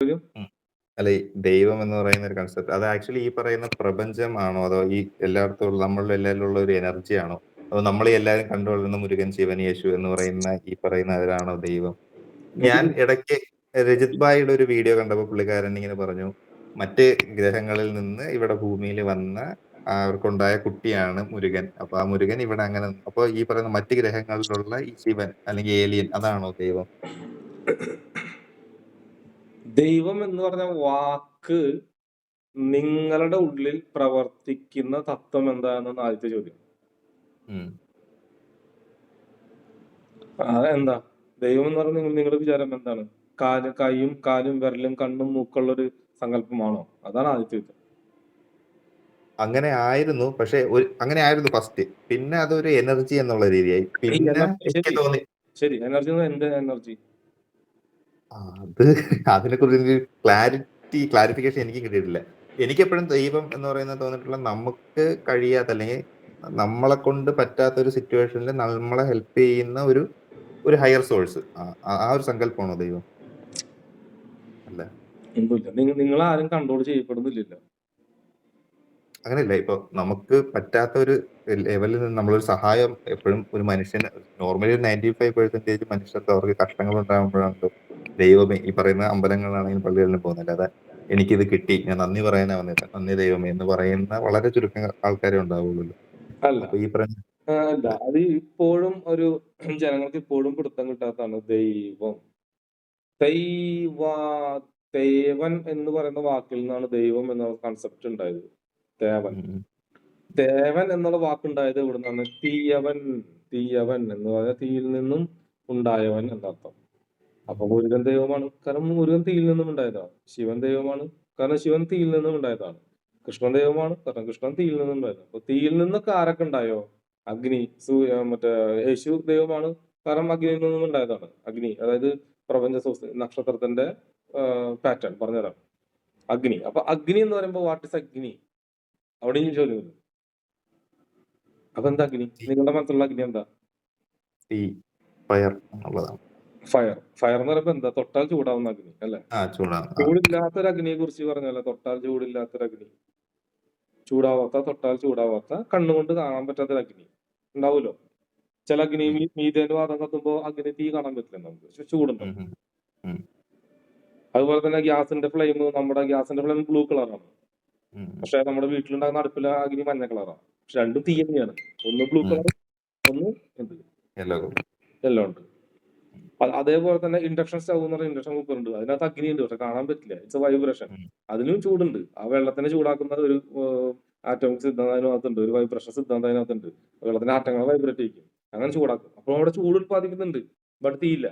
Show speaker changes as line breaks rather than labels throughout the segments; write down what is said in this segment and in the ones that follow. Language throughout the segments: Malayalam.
ചോദ്യം?
അല്ല, ഈ ദൈവം എന്ന് പറയുന്ന ഒരു കൺസെപ്റ്റ് അത് ആക്ച്വലി ഈ പറയുന്ന പ്രപഞ്ചം ആണോ? അതോ ഈ എല്ലായിടത്തും ഉള്ള നമ്മളിൽ എല്ലാവരിലും ഉള്ള ഒരു എനർജി ആണോ? അതോ നമ്മളീ എല്ലാവരും കണ്ടുവളരുന്ന മുരുകൻ, ശിവൻ, യേശു എന്ന് പറയുന്ന ഈ പറയുന്ന അവരാണോ ദൈവം? ഞാൻ
മുരുകൻ.
ഇടയ്ക്ക് രജിത് ഭായിയുടെ ഒരു വീഡിയോ കണ്ടപ്പോൾ പുള്ളിക്കാരൻ ഇങ്ങനെ പറഞ്ഞു, മറ്റ് ഗ്രഹങ്ങളിൽ നിന്ന് ഇവിടെ ഭൂമിയിൽ വന്ന അവർക്കുണ്ടായ കുട്ടിയാണ് മുരുകൻ. അപ്പൊ ആ മുരുകൻ ഇവിടെ അങ്ങനെ അപ്പൊ ഈ പറയുന്ന മറ്റ് ഗ്രഹങ്ങളിലുള്ള ഈ ശിവൻ അല്ലെങ്കിൽ ഏലിയൻ അതാണോ ദൈവം?
ദൈവം എന്ന് പറഞ്ഞ വാക്ക് നിങ്ങളുടെ ഉള്ളിൽ പ്രവർത്തിക്കുന്ന തത്വം എന്താണെന്നാണ് ആദ്യത്തെ ചോദ്യം.
ഉം.
എന്താ ദൈവം എന്ന് പറഞ്ഞ നിങ്ങളുടെ വിചാരം എന്താണ്? കൈയും കാലും വിരലും കണ്ണും മൂക്കുള്ള ഒരു സങ്കല്പമാണോ? അതാണ് ആദ്യത്തെ ചോദ്യം.
അങ്ങനെ ആയിരുന്നു. പക്ഷെ അങ്ങനെ ആയിരുന്നു ഫസ്റ്റ്. പിന്നെ അതൊരു എനർജി എന്നുള്ള രീതിയായി. പിന്നെ എനിക്ക്
ശരി
തോന്നി
ശരി എനർജി എന്ത് എനർജി?
അത് അതിനെക്കുറിച്ച് ക്ലാരിഫിക്കേഷൻ എനിക്ക് കിട്ടിയിട്ടില്ല. എനിക്കെപ്പോഴും ദൈവം എന്ന് പറയുന്നത് തോന്നിയിട്ടുള്ള നമുക്ക് കഴിയാത്ത അല്ലെങ്കിൽ നമ്മളെ കൊണ്ട് പറ്റാത്ത ഒരു സിറ്റുവേഷനിൽ നമ്മളെ ഹെൽപ്പ് ചെയ്യുന്ന ഒരു ഒരു ഹയർ സോഴ്സ്. ആ ഒരു സങ്കല്പമാണോ ദൈവം? അല്ല.
ഒന്നുമില്ല. നിങ്ങൾ ആരും കൺട്രോൾ ചെയ്യപ്പെടുന്നില്ലല്ലോ.
അങ്ങനെയല്ല. ഇപ്പൊ നമുക്ക് പറ്റാത്ത ഒരു ലെവലിൽ നിന്ന് നമ്മളൊരു സഹായം എപ്പോഴും ഒരു മനുഷ്യന് നോർമലി ഒരു 95% മനുഷ്യർക്ക് അവർക്ക് കഷ്ടങ്ങൾ ഉണ്ടാകുമ്പോഴാണല്ലോ ദൈവമേ ഈ പറയുന്ന അമ്പലങ്ങളിലാണെങ്കിലും പള്ളികളിലും പോകുന്നത്. അല്ലാതെ എനിക്കിത് കിട്ടി ഞാൻ നന്ദി പറയാനാ വന്നത് നന്ദി ദൈവമേ എന്ന് പറയുന്ന വളരെ ചുരുക്കം ആൾക്കാരെ ഉണ്ടാവുള്ളൂ.
അല്ല
അപ്പൊ ഈ പറയുന്ന
അല്ല അത് ഇപ്പോഴും ഒരു ജനങ്ങൾക്ക് ഇപ്പോഴും പിടുത്തം കിട്ടാത്തതാണ് ദൈവം. ദൈവ ദേവൻ എന്ന് പറയുന്ന വാക്കിൽ നിന്നാണ് ദൈവം എന്ന കൺസെപ്റ്റ് ഉണ്ടായത്. ദേവൻ
ഉം, ഉം,
ദേവൻ എന്നുള്ള വാക്കുണ്ടായത് ഇവിടുന്നാണ്. തീയവൻ എന്ന് പറഞ്ഞാൽ തീയിൽ നിന്നും ഉണ്ടായവൻ എന്നർത്ഥം. അപ്പൊ മുരുകൻ ദൈവമാണ്, കാരണം മുരുകൻ തീയിൽ നിന്നും ഉണ്ടായതാണ്. ശിവൻ ദൈവമാണ്, കാരണം ശിവൻ തീയിൽ നിന്നും ഉണ്ടായതാണ്. കൃഷ്ണൻ ദൈവമാണ്, കാരണം കൃഷ്ണൻ തീയിൽ നിന്നും ഉണ്ടായതാണ്. അപ്പൊ തീയിൽ നിന്നൊക്കെ ആരൊക്കെ ഉണ്ടായോ? അഗ്നി, മറ്റേ യേശു ദൈവമാണ്, കാരണം അഗ്നിയിൽ നിന്നും ഉണ്ടായതാണ്. അഗ്നി അതായത് പ്രപഞ്ച നക്ഷത്രത്തിന്റെ പാറ്റേൺ പറഞ്ഞുതരാം. അഗ്നി. അപ്പൊ അഗ്നി എന്ന് പറയുമ്പോൾ വാട്ട് ഇസ് അഗ്നി? അവിടെ ഈ ചോദ്യം വരും. അപ്പൊ എന്താ അഗ്നി? നിങ്ങളുടെ മനസ്സിലുള്ള അഗ്നി എന്താ?
തീ ഫയർ എന്നുള്ളതാണ്.
ഫയർ എന്ന് പറയുമ്പോ എന്താ? തൊട്ടാൽ ചൂടാവുന്ന അഗ്നി അല്ലെ?
ചൂടാണ്.
ചൂടില്ലാത്തൊരു അഗ്നിയെ കുറിച്ച് പറഞ്ഞല്ലോ. തൊട്ടാൽ ചൂടില്ലാത്തൊരു അഗ്നി, തൊട്ടാൽ ചൂടാവാത്ത, കണ്ണുകൊണ്ട് കാണാൻ പറ്റാത്തൊരു അഗ്നി ഉണ്ടാവുമല്ലോ. ചില അഗ്നി മീഥേൻ വാതകം കത്തുമ്പോ അഗ്നി തീ കാണാൻ പറ്റില്ല നമുക്ക്, പക്ഷെ ചൂടുണ്ടാവും. അതുപോലെ തന്നെ ഗ്യാസിന്റെ ഫ്ലെയിം, നമ്മുടെ ഗ്യാസിന്റെ ഫ്ലെയിം ബ്ലൂ കളറാണ്, പക്ഷെ നമ്മുടെ വീട്ടിലുണ്ടാകുന്ന അടുപ്പിലെ അഗ്നി മഞ്ഞ കളറാണ്. പക്ഷെ രണ്ടും തീ തന്നെയാണ്. ഒന്ന് ബ്ലൂ കളർ, ഒന്ന് എന്ത് യെല്ലോ ഉണ്ട്. അതേപോലെ തന്നെ ഇൻഡക്ഷൻ സ്റ്റൗ എന്ന് പറഞ്ഞ ഇൻഡക്ഷൻ കുക്കർ ഉണ്ട്. അതിനകത്ത് അഗ്നി ഉണ്ട്, പക്ഷെ കാണാൻ പറ്റില്ല. It's vibration. അതിനും ചൂടുണ്ട്. ആ വെള്ളത്തിനെ ചൂടാക്കുന്ന ഒരു ആറ്റോമിക് സിദ്ധാന്തം അതിനകത്തുണ്ട്, ഒരു വൈബ്രേഷൻ സിദ്ധാന്തം അതിനകത്തുണ്ട്. വെള്ളത്തിന്റെ ആറ്റങ്ങൾ വൈബ്രേറ്റ് ചെയ്യും, അങ്ങനെ ചൂടാക്കും. അപ്പൊ അവിടെ ചൂട് ഉത്പാദിക്കുന്നുണ്ട്, ബട്ട് തീയില്ല.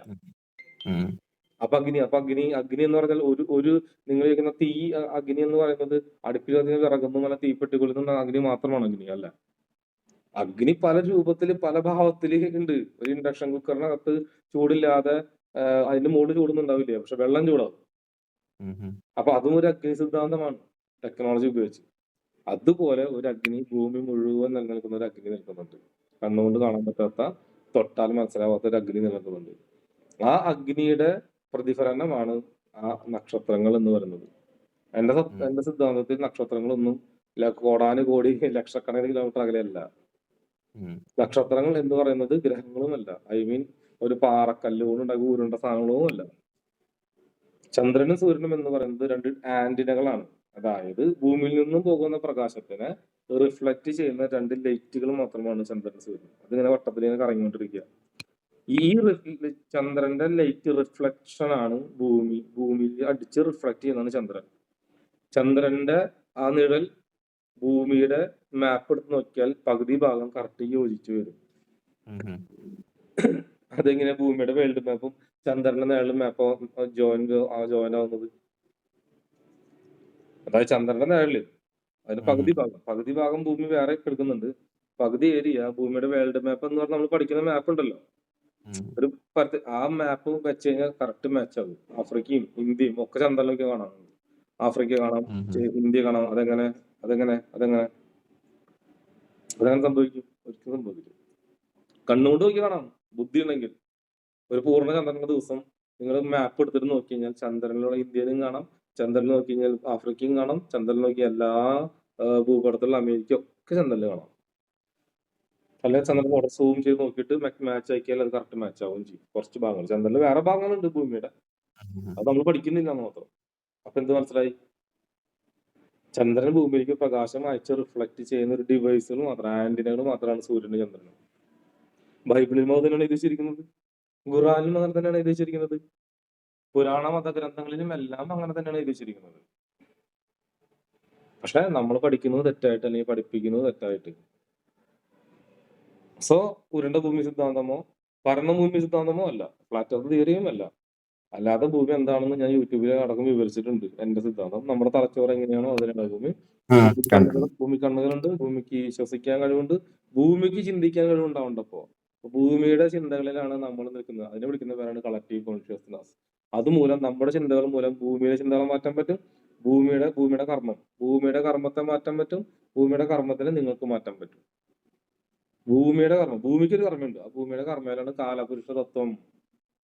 അപ്പൊ അഗ്നി എന്ന് പറഞ്ഞാൽ ഒരു നിങ്ങൾ ചോദിക്കുന്ന തീ അഗ്നി എന്ന് പറയുന്നത് അടുപ്പിൽ അതിന് വിറകുന്നു നല്ല തീപ്പെട്ടി കൊള്ളുന്ന അഗ്നി മാത്രമാണ് അഗ്നി അല്ല. അഗ്നി പല രൂപത്തില് പല ഭാവത്തില് ഉണ്ട്. ഒരു ഇൻഡക്ഷൻ കുക്കറിനകത്ത് ചൂടില്ലാതെ അതിന്റെ മുകളിൽ ചൂടൊന്നും ഉണ്ടാവില്ല, പക്ഷെ വെള്ളം ചൂടാവും. അപ്പൊ അതും ഒരു അഗ്നി സിദ്ധാന്തമാണ്, ടെക്നോളജി ഉപയോഗിച്ച്. അതുപോലെ ഒരു അഗ്നി ഭൂമി മുഴുവൻ നിലനിൽക്കുന്ന ഒരു അഗ്നി നിൽക്കുന്നുണ്ട്. കണ്ണുകൊണ്ട് കാണാൻ പറ്റാത്ത, തൊട്ടാൽ മനസ്സിലാവാത്ത ഒരു അഗ്നി നിലനിൽക്കുന്നുണ്ട്. ആ അഗ്നിയുടെ പ്രതിഫലനമാണ് ആ നക്ഷത്രങ്ങൾ എന്ന് പറയുന്നത്. എന്റെ സിദ്ധാന്തത്തിൽ നക്ഷത്രങ്ങളൊന്നും കോടാനുകോടി ലക്ഷക്കണക്കിന് കിലോമീറ്റർ അകലെയല്ല. നക്ഷത്രങ്ങൾ എന്ന് പറയുന്നത് ഗ്രഹങ്ങളുമല്ല. ഐ മീൻ ഒരു പാറക്കല്ല് കൊണ്ടുണ്ടാക്കി ഉരുണ്ട സാധനങ്ങളുമല്ല. ചന്ദ്രനും സൂര്യനും എന്ന് പറയുന്നത് രണ്ട് ആന്റിനകളാണ്. അതായത് ഭൂമിയിൽ നിന്നും പോകുന്ന പ്രകാശത്തിനെ റിഫ്ലക്ട് ചെയ്യുന്ന രണ്ട് ലൈറ്റുകൾ മാത്രമാണ് ചന്ദ്രനും സൂര്യനും. അതിങ്ങനെ വട്ടത്തിലിങ്ങനെ കറങ്ങിക്കൊണ്ടിരിക്കുക. ഈ ചന്ദ്രന്റെ ലൈറ്റ് റിഫ്ലക്ഷൻ ആണ് ഭൂമിയിൽ അടിച്ച് റിഫ്ലക്ട് ചെയ്യുന്നതാണ് ചന്ദ്രൻ. ചന്ദ്രന്റെ ആ നിഴൽ ഭൂമിയുടെ മാപ്പ് എടുത്ത് നോക്കിയാൽ പകുതി ഭാഗം കറക്റ്റ് യോജിച്ചു വരും. അതെങ്ങനെ ഭൂമിയുടെ വേൾഡ് മാപ്പും ചന്ദ്രന്റെ നിഴലും മാപ്പും ജോയിൻ ആവുന്നത്? അതായത് ചന്ദ്രന്റെ നിഴല് അതിന് പകുതി ഭാഗം ഭൂമി വേറെ എടുക്കുന്നുണ്ട്, പകുതി ഏരിയ ഭൂമിയുടെ വേൾഡ് മാപ്പ് എന്ന് പറഞ്ഞാൽ നമ്മൾ പഠിക്കുന്ന മാപ്പ് ഉണ്ടല്ലോ, ഒരു ആ മാപ്പ് വെച്ച് കഴിഞ്ഞാൽ കറക്റ്റ് മാച്ച് ആകും. ആഫ്രിക്കയും ഇന്ത്യയും ഒക്കെ ചന്ദ്രനിലേക്ക് കാണാം. ആഫ്രിക്ക കാണാം, ഇന്ത്യ കാണാം. അതെങ്ങനെ സംഭവിക്കും? ഒരിക്കലും സംഭവിക്കില്ല. കണ്ണുകൊണ്ട് നോക്കി കാണാം, ബുദ്ധി ഉണ്ടെങ്കിൽ. ഒരു പൂർണ്ണ ചന്ദ്രന്റെ ദിവസം നിങ്ങൾ മാപ്പ് എടുത്തിട്ട് നോക്കി കഴിഞ്ഞാൽ ചന്ദ്രനിലുള്ള ഇന്ത്യയിലും കാണാം, ചന്ദ്രനിൽ നോക്കി കഴിഞ്ഞാൽ ആഫ്രിക്കയും കാണാം, ചന്ദ്രനിൽ നോക്കിയ എല്ലാ ഭൂപടത്തിലുള്ള അമേരിക്ക ഒക്കെ ചന്ദ്രനിൽ കാണാം. അല്ലെങ്കിൽ ചന്ദ്രൻ അവിടെ സൂം ചെയ്ത് നോക്കിയിട്ട് മാച്ച് ആക്കിയാൽ അത് കറക്റ്റ് മാച്ച് ആവുകയും ചെയ്യും. കുറച്ച് ഭാഗങ്ങൾ ചന്ദ്രനിൽ വേറെ ഭാഗങ്ങളുണ്ട് ഭൂമിയുടെ, അത് നമ്മൾ പഠിക്കുന്നില്ല എന്ന് മാത്രം. അപ്പൊ എന്ത് മനസ്സിലായി? ചന്ദ്രൻ ഭൂമിയിലേക്ക് പ്രകാശം അയച്ച് റിഫ്ലക്ട് ചെയ്യുന്ന ഒരു ഡിവൈസുകൾ മാത്രം, ആന്റിനകൾ മാത്രമാണ് സൂര്യനും ചന്ദ്രനും. ബൈബിളിലും അത് തന്നെയാണ് എഴുതിച്ചിരിക്കുന്നത്, ഖുറാനിലും അങ്ങനെ തന്നെയാണ് എഴുതിച്ചിരിക്കുന്നത്, പുരാണ മതഗ്രന്ഥങ്ങളിലും എല്ലാം അങ്ങനെ തന്നെയാണ് എഴുതിച്ചിരിക്കുന്നത്. പക്ഷെ നമ്മൾ പഠിക്കുന്നത് തെറ്റായിട്ട്, അല്ലെങ്കിൽ പഠിപ്പിക്കുന്നത് തെറ്റായിട്ട്. സോ ഉരുണ്ട ഭൂമി സിദ്ധാന്തമോ പരന്ന ഭൂമി സിദ്ധാന്തമോ അല്ല, ഫ്ലാറ്റ് എർത്ത് തിയറിയും അല്ല. അല്ലാതെ ഭൂമി എന്താണെന്ന് ഞാൻ യൂട്യൂബിൽ അടക്കം വിവരിച്ചിട്ടുണ്ട്. എന്റെ സിദ്ധാന്തം നമ്മുടെ തലച്ചോറ് എങ്ങനെയാണോ അതിനാണ് ഭൂമി. ഭൂമി കണ്ണുകളുണ്ട്, ഭൂമിക്ക് ശ്വസിക്കാൻ കഴിവുണ്ട്, ഭൂമിക്ക് ചിന്തിക്കാൻ കഴിവുണ്ടാവുണ്ടപ്പോ. ഭൂമിയുടെ ചിന്തകളിലാണ് നമ്മൾ നിൽക്കുന്നത്. അതിനെ വിളിക്കുന്ന പേരാണ് കളക്റ്റീവ് കോൺഷ്യസ്നസ്. അതുമൂലം നമ്മുടെ ചിന്തകൾ മൂലം ഭൂമിയുടെ ചിന്തകൾ മാറ്റാൻ പറ്റും, ഭൂമിയുടെ കർമ്മത്തെ മാറ്റാൻ പറ്റും, ഭൂമിയുടെ കർമ്മത്തിനെ നിങ്ങൾക്ക് മാറ്റാൻ പറ്റും. ഭൂമിക്ക് ഒരു കർമ്മയുണ്ട്. ആ ഭൂമിയുടെ കർമ്മയിലാണ് കാലപുരുഷ തത്വം,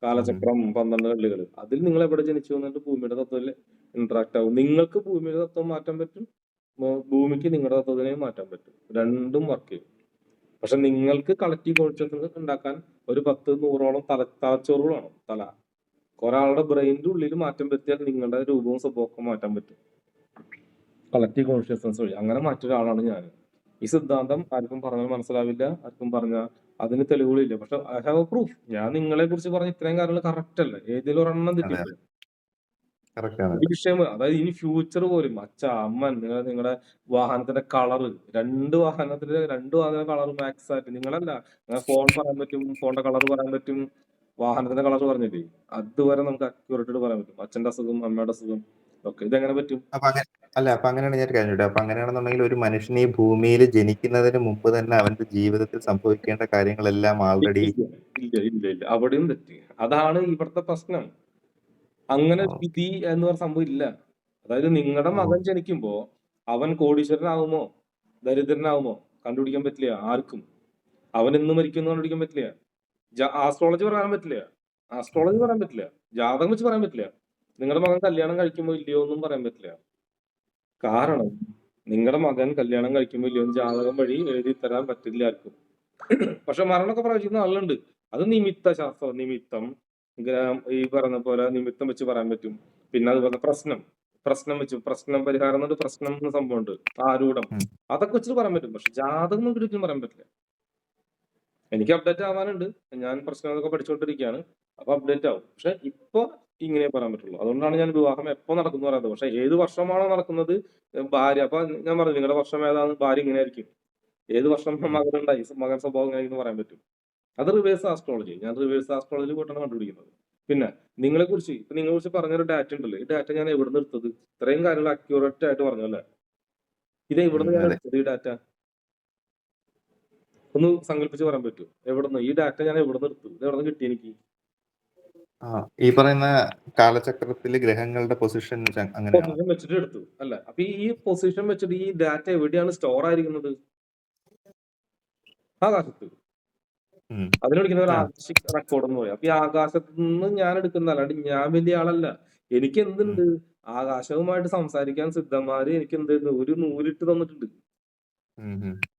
കാലചക്രം, 12 കള്ളികൾ. അതിൽ നിങ്ങൾ എവിടെ ജനിച്ചു എന്നിട്ട് ഭൂമിയുടെ തത്വത്തിൽ ഇന്ററാക്ട് ആവും. നിങ്ങൾക്ക് ഭൂമിയുടെ തത്വം മാറ്റാൻ പറ്റും, ഭൂമിക്ക് നിങ്ങളുടെ തത്വത്തിനെയും മാറ്റാൻ പറ്റും. രണ്ടും വർക്ക് ചെയ്യും. പക്ഷെ നിങ്ങൾക്ക് കളക്റ്റീവ് കോൺഷ്യസ്നസ് ഉണ്ടാക്കാൻ ഒരു 10-100ഓളം തലച്ചോറുകളാണ്. ഒരാളുടെ ബ്രെയിനിന്റെ ഉള്ളിൽ മാറ്റം വരുത്തിയാൽ നിങ്ങളുടെ രൂപവും സ്വഭാവവും മാറ്റാൻ പറ്റും കളക്റ്റീവ് കോൺഷ്യസ്നസ് വഴി. അങ്ങനെ മാറ്റൊരാളാണ് ഞാൻ. ഈ സിദ്ധാന്തം ആർക്കും പറഞ്ഞാൽ മനസ്സിലാവില്ല, ആർക്കും പറഞ്ഞാൽ അതിന് തെളിവുകളില്ല. പക്ഷെ ഐ ഹാവ് എ പ്രൂഫ്. ഞാൻ നിങ്ങളെ കുറിച്ച് പറഞ്ഞ ഇത്രയും കാര്യങ്ങൾ കറക്റ്റ് അല്ല, ഏതെങ്കിലും ഒരെണ്ണം തെറ്റില്ല. ഈ വിഷയം, അതായത് ഇനി ഫ്യൂച്ചർ പോലും അമ്മ നിങ്ങളുടെ വാഹനത്തിന്റെ കളറ്, രണ്ട് വാഹനത്തിന്റെ കളർ മാക്സ് ആയിട്ട് നിങ്ങളല്ല, ഫോൺ പറയാൻ പറ്റും, ഫോണിന്റെ കളർ പറയാൻ പറ്റും, വാഹനത്തിന്റെ കളർ പറഞ്ഞില്ലേ, അതുവരെ നമുക്ക് അക്യൂറേറ്റ് പറയാൻ പറ്റും. അച്ഛന്റെ അസുഖം, അമ്മയുടെ അസുഖം ഒക്കെ ഇതെങ്ങനെ പറ്റും?
അപ്പൊ അങ്ങനെയാണ് ഞാൻ കഴിഞ്ഞിട്ട്. അപ്പൊ അങ്ങനെയാണെന്നുണ്ടെങ്കിൽ ഒരു മനുഷ്യൻ ഈ ഭൂമിയിൽ ജനിക്കുന്നതിന് മുമ്പ് തന്നെ അവന്റെ ജീവിതത്തിൽ സംഭവിക്കേണ്ട കാര്യങ്ങളെല്ലാം ആൾറെഡി
ഇല്ല, അവിടെയും തെറ്റി. അതാണ് ഇവിടുത്തെ പ്രശ്നം. അങ്ങനെ വിധി എന്ന് പറഞ്ഞ സംഭവം ഇല്ല. അതായത് നിങ്ങളുടെ മകൻ ജനിക്കുമ്പോ അവൻ കോടീശ്വരനാവുമോ ദരിദ്രനാവുമോ കണ്ടുപിടിക്കാൻ പറ്റില്ല ആർക്കും. അവൻ എന്ന് മരിക്കുന്നു കണ്ടുപിടിക്കാൻ പറ്റില്ല. ആസ്ട്രോളജി പറയാൻ പറ്റില്ല, ജാതകം വെച്ച് പറയാൻ പറ്റില്ല. നിങ്ങളുടെ മകൻ കല്യാണം കഴിക്കുമ്പോ ഇല്ലയോ ഒന്നും പറയാൻ പറ്റില്ല. കാരണം നിങ്ങളുടെ മകൻ കല്യാണം കഴിക്കുമ്പോ ഇല്ലയോ ജാതകം വഴി എഴുതി തരാൻ പറ്റില്ല ആർക്കും. പക്ഷെ മരണമൊക്കെ പ്രവചിക്കുന്ന ആളുണ്ട്. അത് നിമിത്ത ശാസ്ത്രം, ഈ പറഞ്ഞ പോലെ നിമിത്തം വെച്ച് പറയാൻ പറ്റും. പിന്നെ അതുപോലെ പ്രശ്നം പരിഹാരം എന്നുണ്ട്, പ്രശ്നം എന്ന സംഭവമുണ്ട്, ആരൂഢം, അതൊക്കെ വെച്ചിട്ട് പറയാൻ പറ്റും. പക്ഷെ ജാതകം ഒരിക്കലും പറയാൻ പറ്റില്ല. എനിക്ക് അപ്ഡേറ്റ് ആവാനുണ്ട്, ഞാൻ പ്രശ്നങ്ങളൊക്കെ പഠിച്ചുകൊണ്ടിരിക്കുകയാണ്, അപ്പൊ അപ്ഡേറ്റ് ആവും. പക്ഷെ ഇപ്പൊ ഇങ്ങനെ പറയാൻ പറ്റുള്ളൂ. അതുകൊണ്ടാണ് ഞാൻ വിവാഹം എപ്പോ നടക്കുന്നു പറയുന്നത്. പക്ഷെ ഏത് വർഷമാണോ നടക്കുന്നത് ഭാര്യ, അപ്പൊ ഞാൻ പറഞ്ഞു നിങ്ങളുടെ വർഷം ഏതാണ്, ഭാര്യ ഇങ്ങനെ ആയിരിക്കും. ഏത് വർഷം മകനുണ്ടായി, മകൻ സ്വഭാവം ഇങ്ങനെ പറയാൻ പറ്റും. അത് റിവേഴ്സ് ആസ്ട്രോളജി. ഞാൻ റിവേഴ്സ് ആസ്ട്രോളജി പോയിട്ടാണ് കണ്ടുപിടിക്കുന്നത്. പിന്നെ നിങ്ങളെ കുറിച്ച് പറഞ്ഞൊരു ഡാറ്റ ഉണ്ടല്ലോ, ഈ ഡാറ്റ ഞാൻ എവിടെ നിന്ന് എടുത്തത്? ഇത്രയും കാര്യങ്ങൾ അക്യൂറേറ്റ് ആയിട്ട് പറഞ്ഞല്ലേ, ഇത് എവിടുന്ന് ഞാൻ എടുത്തത്? ഈ ഡാറ്റ ഒന്ന് സങ്കല്പിച്ച് പറയാൻ പറ്റുമോ? എവിടുന്ന് ഈ ഡാറ്റ ഞാൻ എവിടുന്ന് എടുത്തു? ഇത് എവിടെ നിന്ന് കിട്ടി എനിക്ക്?
ഈ പറയുന്ന കാലചക്രത്തില് ഗ്രഹങ്ങളുടെ പൊസിഷൻ
വെച്ചിട്ട് എടുത്തു അല്ല. അപ്പൊ ഈ പൊസിഷൻ വെച്ചിട്ട് ഈ ഡാറ്റ എവിടെയാണ് സ്റ്റോർ ആയിരിക്കുന്നത്? ആകാശത്ത്. അതിന് വിളിക്കുന്ന ഒരു ആകാശിക് റെക്കോർഡ് എന്ന് പറയും. അപ്പൊ ഈ ആകാശത്ത് നിന്ന് ഞാൻ എടുക്കുന്ന, അല്ലാണ്ട് ഞാൻ വലിയ ആളല്ല. എനിക്ക് എന്തുണ്ട്, ആകാശവുമായിട്ട് സംസാരിക്കാൻ സിദ്ധന്മാര് എനിക്ക് എന്ത് ഒരു നൂലിട്ട് തന്നിട്ടുണ്ട്.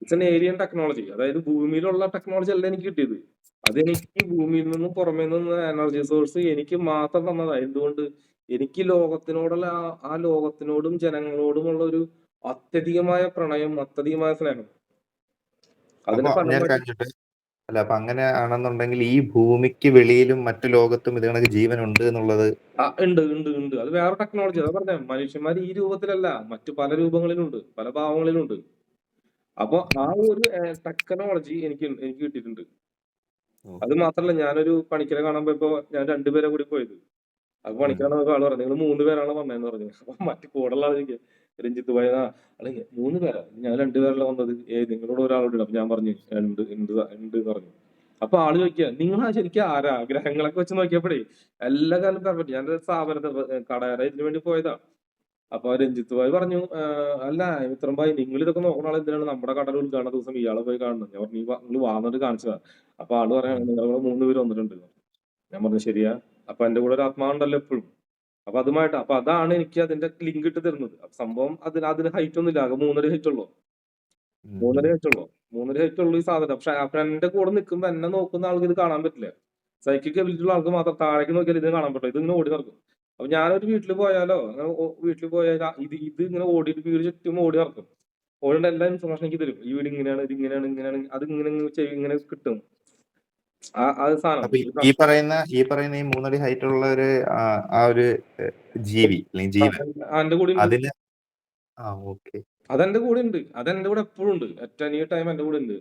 It's an alien technology. അതായത് ഭൂമിയിലുള്ള ടെക്നോളജി അല്ല എനിക്ക് കിട്ടിയത്. അതെനിക്ക് ഭൂമിയിൽ നിന്നും പുറമേ നിന്ന് എനർജി സോഴ്സ് എനിക്ക് മാത്രം തന്നതാ. എന്തുകൊണ്ട്? എനിക്ക് ലോകത്തിനോടുള്ള ആ ലോകത്തിനോടും ജനങ്ങളോടുമുള്ള ഒരു അത്യധികമായ പ്രണയം, അത്യധികമായ സ്നേഹം.
അപ്പൊ അങ്ങനെ ആണെന്നുണ്ടെങ്കിൽ ഈ ഭൂമിക്ക് വെളിയിലും മറ്റു ലോകത്തും ഇത് കണക്ക് ജീവനുണ്ട് എന്നുള്ളത്
ഉണ്ട്. അത് വേറെ ടെക്നോളജി. അതാ പറഞ്ഞ മനുഷ്യന്മാർ ഈ രൂപത്തിലല്ല, മറ്റു പല രൂപങ്ങളിലുണ്ട്, പല ഭാവങ്ങളിലുണ്ട്. അപ്പൊ ആ ഒരു ടെക്നോളജി എനിക്ക് കിട്ടിയിട്ടുണ്ട്. അത് മാത്രല്ല, ഞാനൊരു പണിക്കരെ കാണാൻ പോയപ്പോ ഞാൻ 2 പേരെ കൂടി പോയത്. അപ്പൊ പണിക്കരാണ് ആള് പറഞ്ഞു നിങ്ങൾ 3 പേരാണ് വന്നതെന്ന് പറഞ്ഞു. അപ്പൊ മറ്റു കൂടെയുള്ള ആള് രഞ്ജിത്ത് പോയ അല്ലെങ്കിൽ 3 പേരാ, ഞാൻ 2 പേരല്ല വന്നത്, നിങ്ങളോട് ഒരാളോട്. അപ്പൊ ഞാൻ പറഞ്ഞു ഉണ്ട് പറഞ്ഞു. അപ്പൊ ആള് ചോദിക്കുക നിങ്ങൾ ശരിക്കും ആരാ? ഗ്രഹങ്ങളൊക്കെ വെച്ച് നോക്കിയപ്പോഴേ എല്ലാ കാലം പെർഫെക്റ്റ്. ഞാനൊരു സ്ഥാപനത്തെ കടയുടെ ഇതിനു വേണ്ടി പോയതാ. അപ്പൊ രഞ്ജിത്ത് ഭായി പറഞ്ഞു, അല്ല മിത്രം ഭായി, നിങ്ങൾ ഇതൊക്കെ നോക്കുന്ന ആൾ എന്തിനാണ് നമ്മുടെ കടയുടെ ഉദ്ഘാടന ദിവസം ഇയാളെ പോയി കാണുന്നത്? ഞാൻ പറഞ്ഞു നിങ്ങൾ വാന്നിട്ട് കാണിച്ചതാ. അപ്പൊ ആള് പറയാ നിങ്ങളെ 3 പേര് വന്നിട്ടുണ്ട്. ഞാൻ പറഞ്ഞു ശരിയാ, അപ്പൊ എന്റെ കൂടെ ഒരു ആത്മാവുണ്ടല്ലോ എപ്പോഴും. അപ്പൊ അതുമായിട്ട് അപ്പൊ അതാണ് എനിക്ക് അതിന്റെ ലിങ്ക് ഇട്ട് തരുന്നത്. അപ്പൊ സംഭവം അതിന് ഹൈറ്റ് ഒന്നും ഇല്ല, ആകെ 3.5 ഹൈറ്റ് ഉള്ളൂ. 3.5 ഹൈറ്റ് ഉള്ളൂ. 3.5 ഹൈറ്റ് ഉള്ളൂ ഈ സാധനം. പക്ഷെ അപ്പൊ എന്റെ കൂടെ നിൽക്കുമ്പോ എന്നെ നോക്കുന്ന ആൾക്ക് ഇത് കാണാൻ പറ്റില്ല. സൈക്കിക് എബിലിറ്റി ഉള്ള ആൾക്ക് മാത്രം താഴേക്ക് നോക്കിയാൽ ഇത് കാണാൻ പറ്റില്ല. ഇത് ഇങ്ങനെ ഓടി നടക്കും. അപ്പൊ ഞാനൊരു വീട്ടിൽ പോയാലോ, അങ്ങനെ വീട്ടിൽ പോയാൽ ഇത് ഇങ്ങനെ ഓടിയിട്ട് വീട് ചുറ്റും ഓടി നടക്കും. ഓടിയുടെ എല്ലാ ഇൻഫർമേഷൻ എനിക്ക് തരും. ഈ വീട് ഇങ്ങനെയാണ്, ഇത് ഇങ്ങനെയാണ്, ഇങ്ങനെയാണ്, അത് ഇങ്ങനെ കിട്ടും. അത് സാധനം
അപ്പൊ ഈ പറയുന്ന ഈ 3 അടി ഹൈറ്റ് ഉള്ള ഒരു ആ ഒരു ജീവി അല്ലെങ്കിൽ ജീവൻ
എന്റെ കൂടെ ഉണ്ട്.
അതിന് ഓക്കെ.
അതെന്റെ കൂടെ ഉണ്ട്. അതെന്റെ കൂടെ എപ്പോഴും ഉണ്ട്. അറ്റ് എനി ടൈം എന്റെ കൂടെ ഉണ്ട്.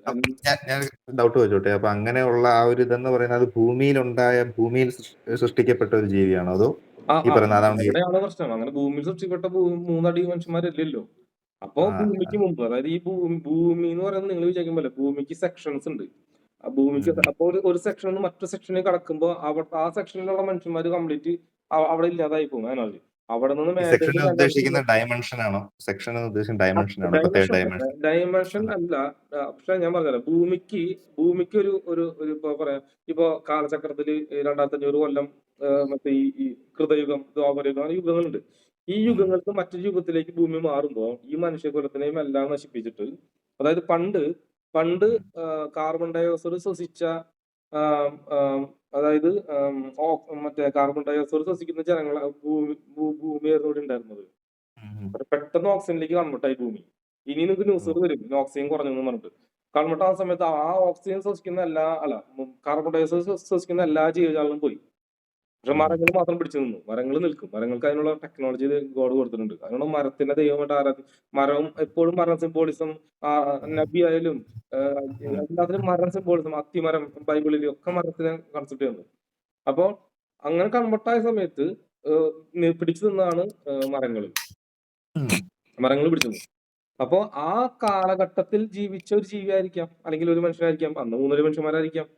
ഞാൻ ഡൗട്ട് ചോദിച്ചോട്ടെ, അപ്പൊ അങ്ങനെയുള്ള ആ ഒരു ഇതെന്ന് പറയുന്നത് ഭൂമിയിൽ സൃഷ്ടിക്കപ്പെട്ട ഒരു ജീവിയാണോ, അതോ ഈ പറയുന്ന അതാണ്
അവിടെയാണ് പ്രശ്നം. അങ്ങനെ ഭൂമിയിൽ സൃഷ്ടിക്കപ്പെട്ട 3 അടി മനുഷ്യന്മാരല്ലല്ലോ. അപ്പൊ ഭൂമിക്ക് മുമ്പ്, അതായത് ഈ ഭൂമി എന്ന് പറയുന്നത് നിങ്ങൾ വിചാരിക്കുമ്പോൾ ഭൂമിക്ക് സെക്ഷൻസ് ഉണ്ട്. ആ ഭൂമിക്ക് അപ്പൊ ഒരു സെക്ഷനിൽ നിന്ന് മറ്റൊരു സെക്ഷനിൽ കടക്കുമ്പോ ആ സെക്ഷനിലുള്ള മനുഷ്യന്മാർ കംപ്ലീറ്റ് അവിടെ ഇല്ലാതായി പോകും. അതിനാല് അവിടെ നിന്ന്
സെക്ഷൻ ഉദ്ദേശിക്കുന്ന ഡയമെൻഷൻ ആണോ? സെക്ഷൻ ഉദ്ദേശിക്കുന്ന ഡയമെൻഷൻ ആണോ?
ഡയമെൻഷൻ അല്ല. പക്ഷെ ഞാൻ പറഞ്ഞുതരാം, ഭൂമിക്ക് ഒരു ഇപ്പൊ പറയാം, ഇപ്പൊ കാലചക്രത്തില് 2500 കൊല്ലം മറ്റേ ഈ കൃതയുഗം, ദ്വാപരയുഗം, അങ്ങനെ യുഗങ്ങളുണ്ട്. ഈ യുഗങ്ങൾക്ക് മറ്റൊരു യുഗത്തിലേക്ക് ഭൂമി മാറുമ്പോൾ ഈ മനുഷ്യകുലത്തിനെയും എല്ലാം നശിപ്പിച്ചിട്ട്, അതായത് പണ്ട് കാർബൺ ഡയോക്സൈഡ് ശ്വസിച്ച അതായത് മറ്റേ കാർബൺ ഡയോക്സൈഡ് ശ്വസിക്കുന്ന ജനങ്ങൾ ഭൂമിയായിരുന്നു ഇവിടെ ഉണ്ടായിരുന്നത്. പെട്ടെന്ന് ഓക്സിജനിലേക്ക് കൺവേർട്ട് ആയി ഭൂമി. ഇനി നിങ്ങൾക്ക് ന്യൂസ് വരും ഓക്സിജൻ കുറഞ്ഞെന്ന് പറഞ്ഞിട്ട്. കൺവേർട്ട് ആവുന്ന സമയത്ത് ആ ഓക്സിജൻ ശ്വസിക്കുന്ന കാർബൺ ഡയോക്സൈഡ് ശ്വസിക്കുന്ന എല്ലാ ജീവജാലങ്ങളും പോയി. പക്ഷെ മരങ്ങൾ മാത്രം പിടിച്ചു നിന്നു. മരങ്ങൾ നിൽക്കും. മരങ്ങൾക്ക് അതിനുള്ള ടെക്നോളജി ഗോഡ് കൊടുത്തിട്ടുണ്ട്. അതിനുള്ള മരത്തിന്റെ ദൈവമായിട്ട് മരവും എപ്പോഴും മരം സിംബോളിസം, നബി ആയാലും എല്ലാത്തിനും മരം സിംബോളിസം, അത്തിമരം ബൈബിളിലും ഒക്കെ മരത്തിനെ കൺസെപ്റ്റ് ചെയ്യുന്നത്. അപ്പോ അങ്ങനെ കൺവേർട്ടായ സമയത്ത് പിടിച്ചു നിന്നാണ് മരങ്ങൾ പിടിച്ചു നിന്നു. അപ്പോ ആ കാലഘട്ടത്തിൽ ജീവിച്ച ഒരു ജീവിയായിരിക്കാം, അല്ലെങ്കിൽ ഒരു മനുഷ്യനായിരിക്കാം, അന്ന് 3 മനുഷ്യന്മാരായിരിക്കാം.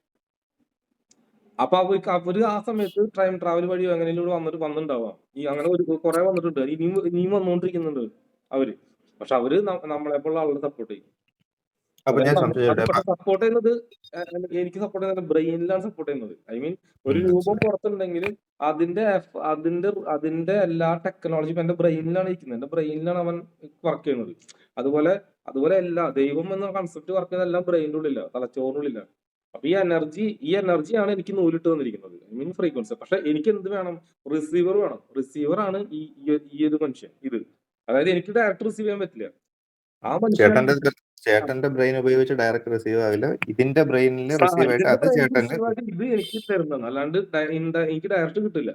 അപ്പൊ അവര് ആ സമയത്ത് ടൈം ട്രാവൽ വഴി എങ്ങനെയും വന്നിട്ടുണ്ടാവാം. ഈ അങ്ങനെ കുറെ വന്നിട്ടുണ്ട്. ഇനിയും വന്നുകൊണ്ടിരിക്കുന്നുണ്ട് അവര്. പക്ഷെ അവര് നമ്മളെപ്പോലുള്ള ആളുകളെ സപ്പോർട്ട് ചെയ്യും. സപ്പോർട്ട് ചെയ്യുന്നത് എനിക്ക് സപ്പോർട്ട് ചെയ്യുന്നത് ബ്രെയിനിലാണ് സപ്പോർട്ട് ചെയ്യുന്നത്. ഐ മീൻ ഒരു രൂപം പുറത്തുണ്ടെങ്കിൽ അതിന്റെ എല്ലാ ടെക്നോളജിയും എന്റെ ബ്രെയിനിലാണ് ഇരിക്കുന്നത്. എന്റെ ബ്രെയിനിലാണ് അവൻ വർക്ക് ചെയ്യുന്നത്. അതുപോലെ എല്ലാ ദൈവം എന്ന കൺസെപ്റ്റ് വർക്ക് ചെയ്യുന്ന എല്ലാം ബ്രെയിനിന്റെ ഉള്ളില്ല, തലച്ചോറിനുള്ളില്ല. അപ്പൊ ഈ എനർജിയാണ് എനിക്ക് നൂലിട്ട് തന്നിരിക്കുന്നത്. I mean frequency. പക്ഷെ എനിക്ക് എന്ത് വേണം? റിസീവർ വേണം. റിസീവർ ആണ് ഈ ഒരു മനുഷ്യൻ. ഇത് അതായത് എനിക്ക് ഡയറക്റ്റ് റിസീവ് ചെയ്യാൻ പറ്റില്ല. ആ മനുഷ്യൻ
ചേട്ടന്റെ ബ്രെയിൻ ഉപയോഗിച്ച് ഡയറക്റ്റ് റിസീവ് ആവില്ല. ഇതിന്റെ ബ്രെയിനിൽ റിസീവ് ആയിട്ട് അത് ചേട്ടന്റെ
ഇത് എനിക്ക് തരുന്നതാണ്. അല്ലാണ്ട് എനിക്ക് ഡയറക്റ്റ് കിട്ടില്ല.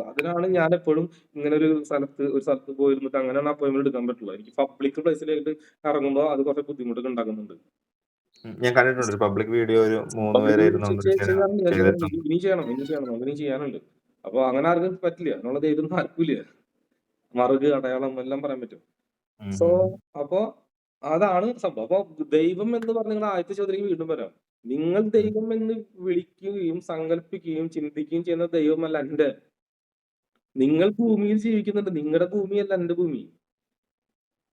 അതിനാണ് ഞാൻ എപ്പോഴും ഇങ്ങനെ ഒരു സ്ഥലത്ത് പോയിരുന്നിട്ട് അങ്ങനെയാണ് അപ്പോയിന്റ്മെന്റ് എടുക്കാൻ പറ്റുള്ളൂ. എനിക്ക് പബ്ലിക് പ്ലേസിലേക്ക് ഇറങ്ങുമ്പോൾ അത് കുറച്ച് ബുദ്ധിമുട്ടൊക്കെ ഉണ്ടാക്കുന്നുണ്ട്.
ഞാൻ കണ്ടിട്ടുണ്ട് പബ്ലിക് വീഡിയോ, ഒരു 3 പേരെ
ഇനി ചെയ്യാനുണ്ട്. അപ്പൊ അങ്ങനെ ആർക്കും പറ്റില്ല. എന്നുള്ള ധൈര്യം ആർക്കും ഇല്ല. മറുക്, അടയാളം എല്ലാം പറയാൻ പറ്റും. സോ അപ്പൊ അതാണ് സംഭവം. അപ്പൊ ദൈവം എന്ന് പറഞ്ഞ നിങ്ങൾ ആദ്യത്തെ ചോദ്യത്തിലേക്ക് വീണ്ടും വരാം. നിങ്ങൾ ദൈവം എന്ന് വിളിക്കുകയും സങ്കല്പിക്കുകയും ചിന്തിക്കുകയും ചെയ്യുന്ന ദൈവമല്ല എന്റെ. നിങ്ങൾ ഭൂമിയിൽ ജീവിക്കുന്നുണ്ട്. നിങ്ങളുടെ ഭൂമിയല്ല എന്റെ ഭൂമി.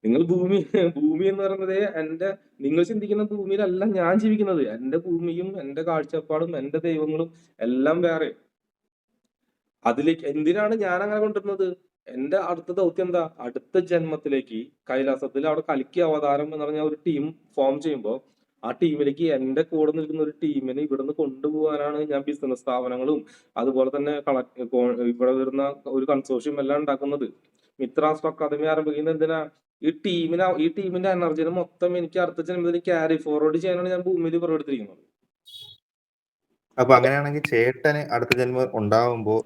നിങ്ങൾ ഭൂമി എന്ന് പറയുന്നത് നിങ്ങൾ ചിന്തിക്കുന്ന ഭൂമിയിലല്ല ഞാൻ ജീവിക്കുന്നത്. എന്റെ ഭൂമിയും എന്റെ കാഴ്ചപ്പാടും എന്റെ ദൈവങ്ങളും എല്ലാം വേറെ. അതിലേക്ക് എന്തിനാണ് ഞാൻ അങ്ങനെ കൊണ്ടുവരുന്നത്? എന്റെ അടുത്ത ദൗത്യം എന്താ? അടുത്ത ജന്മത്തിലേക്ക് കൈലാസത്തിൽ അവിടെ കൽക്കി അവതാരം എന്ന് പറഞ്ഞ ഒരു ടീം ഫോം ചെയ്യുമ്പോൾ ആ ടീമിലേക്ക് എന്റെ കൂടെ നിൽക്കുന്ന ഒരു ടീമിനെ ഇവിടുന്ന് കൊണ്ടുപോകാനാണ് ഞാൻ ബിസിനസ് സ്ഥാപനങ്ങളും അതുപോലെ തന്നെ ഇവിടെ വരുന്ന ഒരു കൺസോർഷ്യം എല്ലാം ഉണ്ടാക്കുന്നത്. മിത്രാസ്ട്രോ അക്കാദമി ആരംഭിക്കുന്നത് എന്തിനാ? ഈ ടീമിന്റെ എനർജിനെ മൊത്തം എനിക്ക് അടുത്ത ജന്മത്തിൽ ക്യാരി ഫോർവേഡ് ചെയ്യാനാണ് ഞാൻ ഭൂമിയിൽ പുറപ്പെടുത്തിരിക്കുന്നത്.
അപ്പൊ അങ്ങനെയാണെങ്കിൽ ചേട്ടന് അടുത്ത ജന്മം ഉണ്ടാവുമ്പോ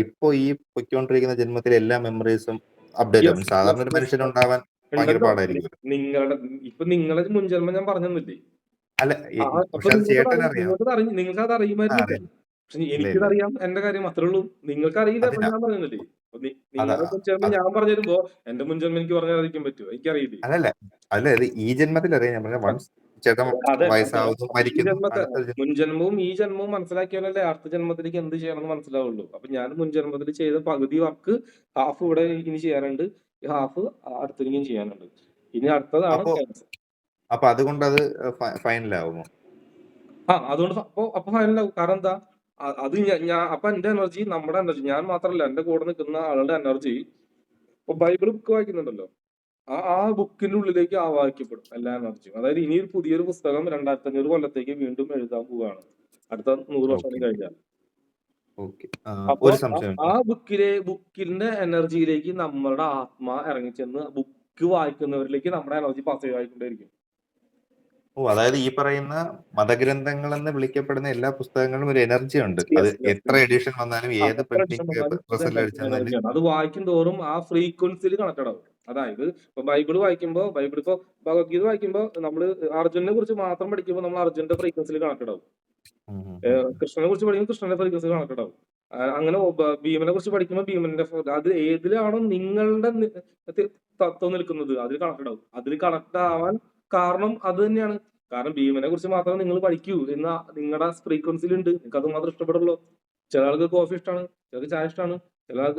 ഇപ്പൊ ഈ പൊയ്ക്കൊണ്ടിരിക്കുന്ന ജന്മത്തിലെ എല്ലാ മെമ്മറീസും അപ്ഡേറ്റ് ആവും. സാധാരണ ഒരു മനുഷ്യനുണ്ടാവാൻ ഭയങ്കര പാടായിരിക്കും.
നിങ്ങളുടെ മുൻജന്മം ഞാൻ പറഞ്ഞില്ലേ? നിങ്ങൾക്ക് അത് അറിയുമായിരുന്നില്ല. പക്ഷെ എനിക്കതറിയാം. എന്റെ കാര്യം അത്രേ ഉള്ളൂ. നിങ്ങൾക്ക് അറിയില്ല. ഞാൻ പറഞ്ഞില്ലേ? നിങ്ങളുടെ മുൻജന്മം ഞാൻ പറഞ്ഞുതരുമ്പോ എന്റെ മുൻജന്മം എനിക്ക് പറഞ്ഞറിയിക്കാൻ പറ്റുമോ? എനിക്കറിയില്ലേ?
അല്ല ഈ ജന്മത്തിൽ അറിയാം.
മുൻജന്മവും ഈ ജന്മവും മനസ്സിലാക്കിയാലല്ലേ അടുത്ത ജന്മത്തിലേക്ക് എന്ത് ചെയ്യണമെന്ന് മനസ്സിലാവുള്ളൂ. അപ്പൊ ഞാൻ മുൻജന്മത്തിൽ ചെയ്ത പകുതി വർക്ക് ഹാഫ് ഇവിടെ ഇനി ചെയ്യാനുണ്ട്, ഹാഫ് അടുത്തിരിക്കും ചെയ്യാനുണ്ട്. ഇനി അടുത്തതാണ്.
അപ്പൊ അതുകൊണ്ട് അത് ഫൈനലാവുമോ?
അതുകൊണ്ട് അപ്പൊ ഫൈനലാവും. കാരണം എന്താ? അത് ഞാൻ അപ്പൊ എന്റെ എനർജി, നമ്മുടെ എനർജി, ഞാൻ മാത്രമല്ല എന്റെ കൂടെ നിൽക്കുന്ന ആളുടെ എനർജി, ഇപ്പൊ ബൈബിൾ ബുക്ക് വായിക്കുന്നുണ്ടല്ലോ, ആ ബുക്കിന്റെ ഉള്ളിലേക്ക് ആവാഹിക്കപ്പെടും എല്ലാ എനർജിയും. അതായത് ഇനി ഒരു പുതിയൊരു പുസ്തകം 2500 കൊല്ലത്തേക്ക് വീണ്ടും എഴുതാൻ പോവുകയാണ് അടുത്ത 100 വർഷം
ഓക്കെ.
കഴിഞ്ഞാൽ.
ഓക്കെ.
അപ്പൊ
ഒരു സംശയം.
ആ ബുക്കിന്റെ എനർജിയിലേക്ക് നമ്മളുടെ ആത്മാ ഇറങ്ങിച്ചെന്ന് ബുക്ക് വായിക്കുന്നവരിലേക്ക് നമ്മുടെ എനർജി പാസ് ആയിക്കൊണ്ടേയിരിക്കും.
അതായത് ഈ പറയുന്ന മതഗ്രന്ഥങ്ങളെന്ന് വിളിക്കപ്പെടുന്ന എല്ലാ പുസ്തകങ്ങളും ഒരു എനർജി ഉണ്ട്. അത്
യെസ്, യെസ്,
എത്ര
യെസ്.
എഡിഷൻ വന്നാലും ഏത് പ്രിന്റിംഗ് പ്രസ്സിൽ അടിച്ചാലും
എനർജിയാണ്. അത് വായിക്കും തോറും ആ ഫ്രീക്വൻസിയിൽ കണക്റ്റഡ് ആവും. അതായത് ഇപ്പൊ ബൈബിൾ ഇപ്പൊ ഭഗവത്ഗീത വായിക്കുമ്പോ നമ്മള് അർജുനെ കുറിച്ച് മാത്രം പഠിക്കുമ്പോൾ നമ്മൾ അർജുന്റെ ഫ്രീക്വൻസിയിൽ കണക്റ്റഡ് ആവും. കൃഷ്ണനെ കുറിച്ച് പഠിക്കുമ്പോൾ കൃഷ്ണന്റെ ഫ്രീക്വൻസി കണക്റ്റഡ് ആവും. അങ്ങനെ ഭീമനെ കുറിച്ച് പഠിക്കുമ്പോൾ ഭീമന്റെ അത് ഏതിലാണോ നിങ്ങളുടെ തത്വം നിൽക്കുന്നത് അതിൽ കണക്റ്റഡ് ആവും. അതിൽ കണക്ട് ആവാൻ കാരണം അത് തന്നെയാണ്. കാരണം ഭീമനെ കുറിച്ച് മാത്രമേ നിങ്ങൾ പഠിക്കൂ എന്ന നിങ്ങളുടെ ഫ്രീക്വൻസിയിൽ ഉണ്ട്. നിങ്ങൾക്ക് അത് മാത്രം ഇഷ്ടപ്പെടുള്ളൂ. ചില ആൾക്ക് കോഫി ഇഷ്ടമാണ്, ചിലർക്ക് ചായ ഇഷ്ടമാണ്,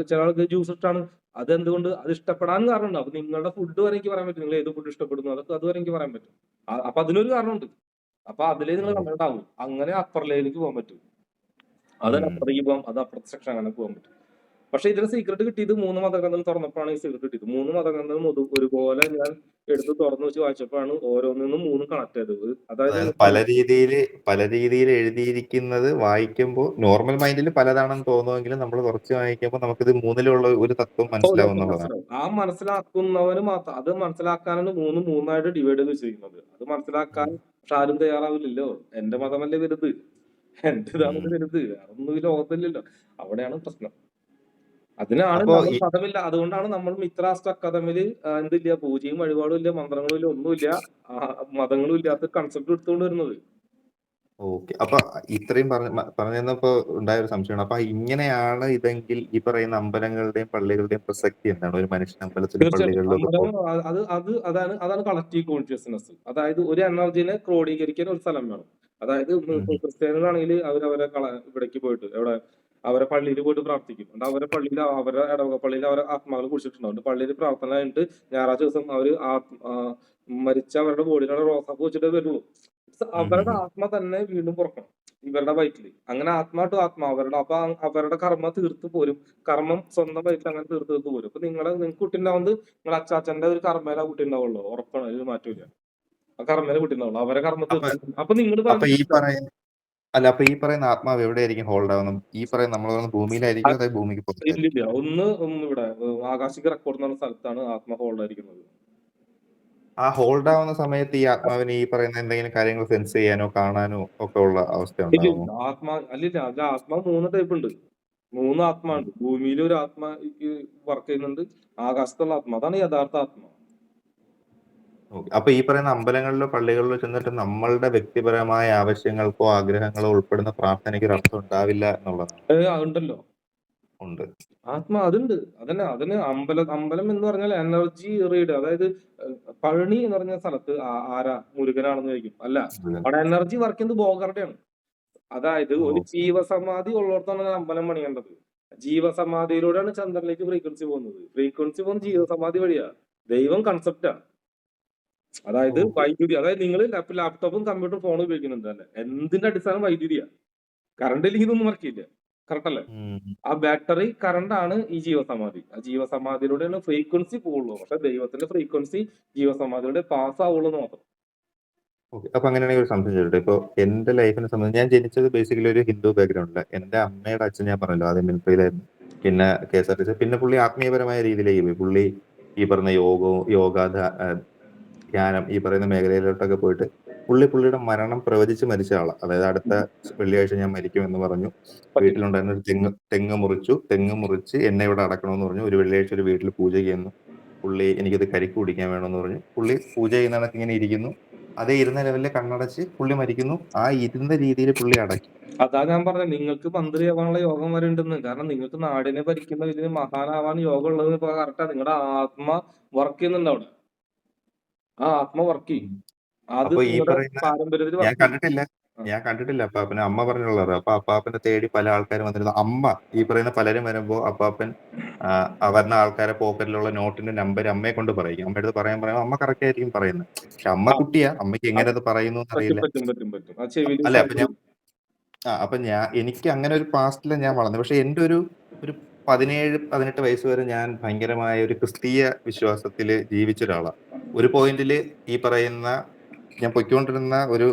ചില ആൾക്ക് ജ്യൂസ് ഇഷ്ടമാണ്. അതെന്തുകൊണ്ട്? അത് ഇഷ്ടപ്പെടാൻ കാരണമുണ്ട്. അപ്പൊ നിങ്ങളുടെ ഫുഡ് വരെ എനിക്ക് പറയാൻ പറ്റും. നിങ്ങൾ ഏത് ഫുഡ് ഇഷ്ടപ്പെടുന്നു അതൊക്കെ അതുവരെ എനിക്ക് പറയാൻ പറ്റും. അപ്പൊ അതിനൊരു കാരണമുണ്ട്. അപ്പൊ അതിലേ നിങ്ങൾ കണ്ടിട്ട് ആവും. അങ്ങനെ അപ്പർ ലെയറിലേക്ക് പോകാൻ പറ്റും. അതിന് അപ്പുറത്തേക്ക് പോകാം, അത് അപ്പുറത്തെ സെക്ഷൻ അങ്ങനെ പോകാൻ പറ്റും. പക്ഷെ ഇതിന് സീക്രട്ട് കിട്ടിയത് 3 മതഗ്രന്ഥം തുറന്നപ്പോഴാണ് ഈ സീക്രട്ട് കിട്ടിയത്. 3 മതഗ്രന്ഥം ഒരുപോലെ ഞാൻ എടുത്ത് തുറന്നു വെച്ച് വായിച്ചപ്പോഴാണ് ഓരോന്നിനും 3 കണക്ട് ചെയ്തത്. അതായത്
പല രീതിയിൽ എഴുതിയിരിക്കുന്നത് വായിക്കുമ്പോൾ നോർമൽ മൈൻഡിൽ പലതാണെന്ന് തോന്നുമെങ്കിലും നമ്മൾ കുറച്ച് വായിക്കുമ്പോൾ നമുക്കിത് മൂന്നിലുള്ള ഒരു തത്വം മനസ്സിലാവുന്നതാണ്.
ആ മനസ്സിലാക്കുന്നവന് മാത്രം, അത് മനസ്സിലാക്കാനാണ് 3 ഡിവൈഡ് ചെയ്ത് വെച്ചിരിക്കുന്നത്. അത് മനസ്സിലാക്കാൻ പക്ഷെ ആരും തയ്യാറാവില്ലല്ലോ. എന്റെ മതമല്ലേ വലുത്, എന്റെ ഇതാണ് വലുത്, അതൊന്നും ഈ ലോകത്തില്ലല്ലോ. അവിടെയാണ് പ്രശ്നം. അതിനാണ് നമ്മൾ മതമില്ല. അതുകൊണ്ടാണ് നമ്മൾ മിത്രാസ്റ്റ് അക്കാദമിയില് എന്തില്ല, പൂജയും വഴിപാടും ഇല്ല, മന്ത്രങ്ങളും ഇല്ല, ഒന്നുമില്ല, മതങ്ങളും ഇല്ലാത്ത കൺസെപ്റ്റ് എടുത്തുകൊണ്ട് വരുന്നത്.
ഓക്കെ. അപ്പൊ ഇത്രയും പറഞ്ഞപ്പോ ഉണ്ടായ ഒരു സംശയമാണ്. അപ്പൊ ഇങ്ങനെയാണ് ഇതെങ്കിൽ ഈ പറയുന്ന അമ്പലങ്ങളുടെയും പള്ളികളുടെയും പ്രസക്തി എന്താണ്? ഒരു മനുഷ്യൻ അമ്പലത്തിലും പള്ളികളിലും
അതാണ് കളക്റ്റീവ് കോൺഷ്യസ്നെസ്. അതായത് ഒരു എനർജിനെ ക്രോഡീകരിക്കാൻ ഒരു സ്ഥലം വേണം. അതായത് ക്രിസ്ത്യാനികളാണെങ്കിൽ അവരവരെ ഇവിടേക്ക് പോയിട്ട് അവരെ പള്ളിയിൽ പോയിട്ട് പ്രാർത്ഥിക്കും. അവരെ പള്ളിയിൽ അവരുടെ ഇടവക പള്ളിയിൽ അവരെ ആത്മാക്കൾ കുടിച്ചിട്ടുണ്ടാവും. പള്ളിയിൽ പ്രാർത്ഥന കഴിഞ്ഞിട്ട് ഞായറാഴ്ച ദിവസം അവര് മരിച്ച അവരുടെ ബോഡിയിലാണ് റോസാപ്പ് വെച്ചിട്ട് വരുള്ളൂ. അവരുടെ ആത്മ തന്നെ വീണ്ടും പുറക്കണം ഇവരുടെ വയറ്റില്. അങ്ങനെ ആത്മാ ടു ആത്മാ അപ്പൊ അവരുടെ കർമ്മ തീർത്ത് പോരും. കർമ്മം സ്വന്തം വയറ്റിൽ അങ്ങനെ തീർത്ത് പോരും. അപ്പൊ നിങ്ങൾക്ക് കുട്ടി ഉണ്ടാവുന്നത് നിങ്ങളുടെ അച്ചാച്ചന്റെ ഒരു കർമ്മേല കുട്ടി ഉണ്ടാവുള്ളൂ. ഉറപ്പാണ്, അതിന് മാറ്റമില്ല. ആ കർമ്മേല കുട്ടി ഉണ്ടാവുള്ളൂ. അവരെ കർമ്മ തീർത്ത്. അപ്പൊ നിങ്ങൾ
അപ്പൊ ഈ പറയുന്ന ആത്മാവ് എവിടെയായിരിക്കും ഹോൾഡ് ആവുന്നത്? ഈ പറയുന്ന നമ്മൾ ഭൂമിയിലായിരിക്കും, അതായത് ഭൂമിക്ക് പുറത്തായിരിക്കും?
ഇല്ലില്ല, ഒന്ന് ഇവിടെ ആകാശിക റെക്കോർഡ് എന്ന സ്ഥലത്താണ് ആത്മ ഹോൾഡ് ആയിരിക്കുന്നത്.
ആ ഹോൾഡ് ആവുന്ന സമയത്ത് ഈ ആത്മാവിന് ഈ പറയുന്ന എന്തെങ്കിലും കാര്യങ്ങൾ സെൻസ് ചെയ്യാനോ കാണാനോ ഒക്കെ ഉള്ള അവസ്ഥ ഉണ്ടാവുമോ?
ആത്മാവ് 3 ടൈപ്പ് ഉണ്ട്. 3 ആത്മാ ഉണ്ട്. ഭൂമിയിൽ ഒരു ആത്മാ വർക്ക് ചെയ്യുന്നുണ്ട്, ആകാശത്തുള്ള ആത്മാ, അതാണ് യഥാർത്ഥ ആത്മാ.
അപ്പൊ ഈ പറയുന്ന അമ്പലങ്ങളിലോ പള്ളികളിലോ ചെന്നിട്ട് നമ്മളുടെ വ്യക്തിപരമായ ആവശ്യങ്ങൾക്കോ ആഗ്രഹങ്ങളോ ഉൾപ്പെടുന്ന പ്രാർത്ഥനയ്ക്ക് ഒരു അർത്ഥം ഉണ്ടാവില്ല എന്നുള്ളതാണ്.
ഉണ്ടല്ലോ,
ഉണ്ട്.
ആത്മാ അതുണ്ട്. അതിന് അമ്പലം എന്ന് പറഞ്ഞാൽ എനർജി റീഡ്. അതായത് പഴനി എന്ന് പറഞ്ഞ സ്ഥലത്ത് ആരാ മുരുകനാണെന്ന് ചോദിക്കും. അല്ല, അവിടെ എനർജി വർക്ക് ചെയ്യുന്നത് ബോഗറുടെയാണ്. അതായത് ഒരു ജീവസമാധി ഉള്ളിടത്താണ് അമ്പലം പണിയേണ്ടത്. ജീവസമാധിയിലൂടെയാണ് ചന്ദ്രനിലേക്ക് ഫ്രീക്വൻസി പോകുന്നത്. ഫ്രീക്വൻസി പോകുന്നത് ജീവസമാധി വഴിയാ. ദൈവം കൺസെപ്റ്റാ. അതായത് വൈദ്യുതി. അതായത് നിങ്ങൾ ലാപ്ടോപ്പും കമ്പ്യൂട്ടറും ഫോണും ഉപയോഗിക്കുന്നുണ്ട് അല്ലെ, എന്തിന്റെ അടിസ്ഥാനം വൈദ്യുതിയാ. കറണ്ട് ഇല്ലെങ്കിൽ ഇതൊന്നും വർക്ക് ചെയ്യില്ല. കറക്റ്റ് അല്ലേ? ആ ബാറ്ററി കറണ്ട് ആണ് ഈ ജീവസമാധി. ആ ജീവസമാധിയിലൂടെയാണ് ഫ്രീക്വൻസി പോകുള്ളൂ. പക്ഷെ ദൈവത്തിന്റെ ഫ്രീക്വൻസി ജീവസമാധിയിലൂടെ പാസ് ആവുള്ളൂ എന്ന് മാത്രം.
അപ്പൊ അങ്ങനെയാണെങ്കിൽ ഒരു സംശയം ചോദിച്ചോട്ടെ. ഇപ്പൊ എന്റെ ലൈഫിനെ സംബന്ധിച്ച് ഞാൻ ജനിച്ചത് ബേസിക്കലി ഒരു ഹിന്ദു ബാക്ക്ഗ്രൗണ്ടില്. എന്റെ അമ്മയുടെ അച്ഛൻ ഞാൻ പറഞ്ഞല്ലോ ആദ്യം മിലിറ്ററിയിലായിരുന്നു, പിന്നെ KSRTC, പിന്നെ പുള്ളി ആത്മീയപരമായ രീതിയിലേക്ക് പോയി. പുള്ളി ഈ പറഞ്ഞ യോഗ ധ്യാനം ഈ പറയുന്ന മേഖലയിലോട്ടൊക്കെ പോയിട്ട് പുള്ളിയുടെ മരണം പ്രവചിച്ച് മരിച്ച ആളാണ്. അതായത് അടുത്ത വെള്ളിയാഴ്ച ഞാൻ മരിക്കുമെന്ന് പറഞ്ഞു. വീട്ടിലുണ്ടായിരുന്ന ഒരു തെങ്ങ് മുറിച്ച് എന്നെ ഇവിടെ അടക്കണമെന്ന് പറഞ്ഞു. ഒരു വെള്ളിയാഴ്ച ഒരു വീട്ടിൽ പൂജ ചെയ്യുന്നു. പുള്ളി എനിക്കത് കരിക്ക് കുടിക്കാൻ വേണമെന്ന് പറഞ്ഞു. പുള്ളി പൂജ ചെയ്യുന്നതൊക്കെ ഇങ്ങനെ ഇരിക്കുന്നു. അതേ ഇരുന്ന ലെവലിൽ കണ്ണടച്ച് പുള്ളി മരിക്കുന്നു. ആ ഇരുന്ന രീതിയിൽ പുള്ളി അടക്കി.
അതാ ഞാൻ പറഞ്ഞത്, നിങ്ങൾക്ക് മന്ത്രിയാവാനുള്ള യോഗം വരെ ഉണ്ടെന്ന്. കാരണം നിങ്ങൾക്ക് നാടിനെ ഭരിക്കുന്ന ഇതിന് മഹാനാവാൻ യോഗം ഉള്ളത് കറക്റ്റാ. നിങ്ങളുടെ ആത്മ വർക്ക് ചെയ്യുന്നുണ്ട് അവിടെ. ആ ആത്മ വർക്ക് ചെയ്യും. അത് പാരമ്പര്യത്തിൽ
ഞാൻ കണ്ടിട്ടില്ല അപ്പാപ്പനെ. അമ്മ പറഞ്ഞുള്ളത്. അപ്പൊ അപ്പാപ്പനെ തേടി പല ആൾക്കാരും വന്നിരുന്നു. അമ്മ ഈ പറയുന്ന പലരും വരുമ്പോ അപ്പാപ്പൻ വരുന്ന ആൾക്കാരെ പോക്കറ്റിലുള്ള നോട്ടിന്റെ നമ്പർ അമ്മയെ കൊണ്ട് പറയും. അമ്മയുടെ അടുത്ത് പറയാൻ അമ്മ കറക്റ്റ് ആയിരിക്കും പറയുന്നത്. പക്ഷെ അമ്മ കുട്ടിയാ, അമ്മയ്ക്ക് എങ്ങനെ അത് പറയുന്നു എന്നറിയില്ല. അല്ല, അപ്പൊ അപ്പൊ എനിക്ക് അങ്ങനെ ഒരു പാസ്റ്റില് ഞാൻ വളർന്നത്. പക്ഷെ എന്റെ ഒരു 17-18 വയസ്സ് വരെ ഞാൻ ഭയങ്കരമായ ഒരു ക്രിസ്തീയ വിശ്വാസത്തില് ജീവിച്ച ഒരാളാണ്. ഒരു പോയിന്റില് ഈ പറയുന്ന ഞാൻ പൊയ്ക്കൊണ്ടിരുന്ന ഒരു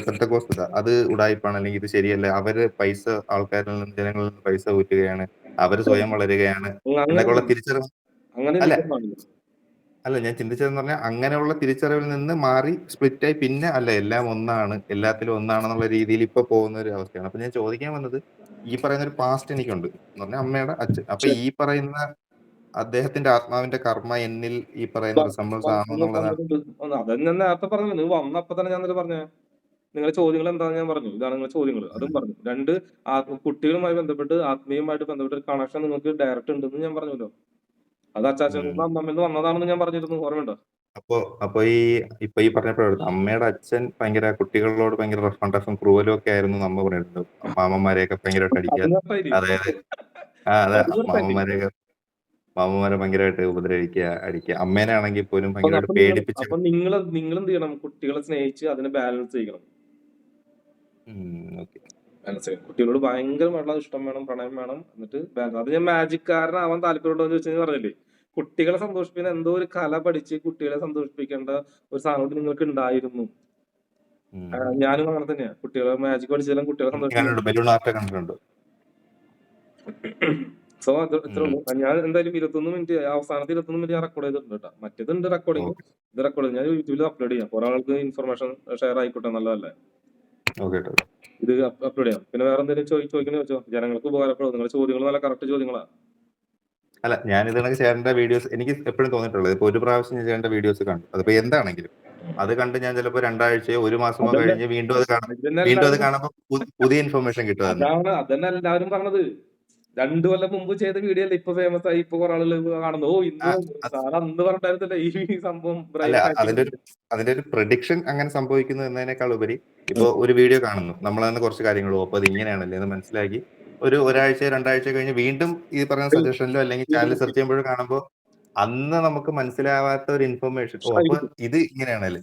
പെന്തക്കോസ്ത് അത് ഉടായിപ്പാണ്, അല്ലെങ്കിൽ ഇത് ശരിയല്ല, അവര് പൈസ ആൾക്കാരിൽ നിന്ന്, ജനങ്ങളിൽ നിന്ന് പൈസ ഊറ്റുകയാണ്, അവര് സ്വയം വളരുകയാണ് എന്നൊക്കെയുള്ള തിരിച്ചറിവ്.
അങ്ങനെ
അല്ല
ചിന്തിക്കാൻ പാടില്ല.
അല്ല ഞാൻ ചിന്തിച്ചതെന്ന് പറഞ്ഞാൽ അങ്ങനെയുള്ള തിരിച്ചറിവിൽ നിന്ന് മാറി സ്പ്ലിറ്റായി പിന്നെ അല്ല എല്ലാം ഒന്നാണ്, എല്ലാത്തിലും ഒന്നാണെന്നുള്ള രീതിയിൽ ഇപ്പൊ പോകുന്ന ഒരു അവസ്ഥയാണ്. അപ്പൊ ഞാൻ ചോദിക്കാൻ വന്നത്, ഈ പറയുന്ന ഒരു പാസ്റ്റ് എനിക്കുണ്ട് എന്ന് പറഞ്ഞാൽ അമ്മയുടെ അച്ഛൻ. അപ്പൊ ഈ പറയുന്ന അദ്ദേഹത്തിന്റെ ആത്മാവിന്റെ കർമ്മ എന്നിൽ ഈ പറയുന്ന റിസംബിൾസ് ആണോ എന്നുള്ളതാണ്.
അതന്നെ ഞാൻ നേരത്തെ പറഞ്ഞു. നിങ്ങൾ വന്നപ്പോ തന്നെ ഞാൻ പറഞ്ഞേ, നിങ്ങളുടെ ചോദ്യങ്ങൾ എന്താണെന്ന് ഞാൻ പറഞ്ഞു. ഇതാണ് നിങ്ങളുടെ ചോദ്യങ്ങൾ, അതും പറഞ്ഞു. രണ്ട്, കുട്ടികളുമായി ബന്ധപ്പെട്ട് ആത്മീയമായിട്ട് ബന്ധപ്പെട്ട ഒരു കണക്ഷൻ നിങ്ങൾക്ക് ഡയറക്റ്റ് ഉണ്ടെന്ന് ഞാൻ പറഞ്ഞല്ലോ. അത് അച്ചാച്ചൻ അമ്മമ്മന്ന് വന്നതാണെന്ന് ഞാൻ പറഞ്ഞിരുന്നു, ഓർമ്മയുണ്ടോ?
അപ്പൊ ഇപ്പൊ ഈ പറഞ്ഞപ്പോഴാണ് അമ്മയുടെ അച്ഛൻ ഭയങ്കര കുട്ടികളോട് ഭയങ്കര റഫും ക്രൂവലും ഒക്കെ ആയിരുന്നു അമ്മ പറഞ്ഞിട്ടുണ്ട്. മാമന്മാരെയൊക്കെ ഭയങ്കരമായിട്ട് അടിക്കുക.
അത് നിർത്തായില്ലേ?
അതായത് അതെ,
അത് നിർത്തായില്ലേ?
മാമന്മാരെ ഭയങ്കരമായിട്ട് ഉപദ്രവിക്കുക, അടിക്കുക. അമ്മേനെ ആണെങ്കിൽ പോലും ഭയങ്കരമായിട്ട് പേടിപ്പിച്ച്.
അപ്പൊ നിങ്ങൾ എന്ത് ചെയ്യണം? കുട്ടികളെ സ്നേഹിച്ച് അതിനെ ബാലൻസ് ചെയ്യണം. കുട്ടികളോട് ഭയങ്കരമായിട്ടുള്ള ഇഷ്ടം വേണം, പ്രണയം വേണം. എന്നിട്ട് അത് ഞാൻ മാജിക്കാരനാവാൻ താല്പര്യമുണ്ടോ എന്ന് ചോദിച്ചാൽ പറഞ്ഞില്ലേ, കുട്ടികളെ സന്തോഷിപ്പിക്കുന്ന എന്തോ ഒരു കല പഠിച്ച് കുട്ടികളെ സന്തോഷിപ്പിക്കേണ്ട ഒരു സാധനം നിങ്ങൾക്ക് ഉണ്ടായിരുന്നു. ഞാനും അങ്ങനെ തന്നെയാ. കുട്ടികളെ മാജിക് പഠിച്ചാലും കുട്ടികളെ
സന്തോഷിപ്പിക്കുന്നുണ്ട്.
സോ അത് ഇത്ര ഉള്ളൂ. ഞാൻ എന്തായാലും 21 മിനിറ്റ്, അവസാനത്തെ 21 മിനിറ്റ് ഞാൻ റെക്കോർഡ് ചെയ്തിട്ടുണ്ട് കേട്ടോ. മറ്റേതുണ്ട് റെക്കോർഡിങ്, ഇത് റെക്കോർഡ് ഞാൻ യൂട്യൂബിൽ അപ്ലോഡ് ചെയ്യാം. കുറെ ആൾക്ക് ഇൻഫർമേഷൻ ഷെയർ ആയിക്കോട്ടെ, നല്ലതല്ലേ? ഇത് അപ്ലോഡ് ചെയ്യാം. പിന്നെ വേറെ എന്തെങ്കിലും ചോദിക്കണേ വെച്ചോ, ജനങ്ങൾക്ക് ഉപകാരപ്പെടും. നിങ്ങളുടെ ചോദ്യങ്ങൾ നല്ല കറക്റ്റ് ചോദ്യങ്ങളാ.
അല്ല, ഞാൻ ഇതാണ് ചേട്ടന്റെ വീഡിയോസ് എനിക്ക് എപ്പോഴും തോന്നിയിട്ടുള്ളത്. ഇപ്പൊ ഒരു പ്രാവശ്യം ഞാൻ ചേട്ടന്റെ വീഡിയോസ് കണ്ടു, അതിപ്പോ എന്താണെങ്കിലും അത് കണ്ട് ഞാൻ ചിലപ്പോ 2 ആഴ്ചയോ 1 മാസമോ കഴിഞ്ഞ് വീണ്ടും അത് കാണുമ്പോൾ പുതിയ ഇൻഫർമേഷൻ കിട്ടും.
അതന്നെ എല്ലാവരും പറഞ്ഞത്. 2 കൊല്ലം മുമ്പ് ചെയ്ത വീഡിയോ അല്ലേ ഇപ്പൊ ഫേമസ് ആയി, ഇപ്പൊ കുറെ ആളുകൾ കാണുന്നു. ഓ, ഇന്ന് സാർ അന്ന് പറഞ്ഞിട്ടായിരുന്നല്ലേ ഈ സംഭവം.
അതിന്റെ ഒരു പ്രഡിക്ഷൻ അങ്ങനെ സംഭവിക്കുന്നു എന്നതിനേക്കാൾ ഉപരി, ഇപ്പൊ ഒരു വീഡിയോ കാണുന്നു, നമ്മൾ തന്നെ കുറച്ച് കാര്യങ്ങളോ അപ്പൊ അത് ഇങ്ങനെയാണല്ലേ എന്ന് മനസ്സിലാക്കി ഒരാഴ്ച 2 ആഴ്ച കഴിഞ്ഞ് വീണ്ടും ഈ പറയുന്ന സജഷനിലോ അല്ലെങ്കിൽ ചാനൽ സെർച്ച് ചെയ്യുമ്പോഴോ കാണുമ്പോൾ അന്ന് നമുക്ക് മനസ്സിലാവാത്ത ഒരു ഇൻഫർമേഷൻ, അപ്പൊ ഇത് ഇങ്ങനെയാണല്ലേ.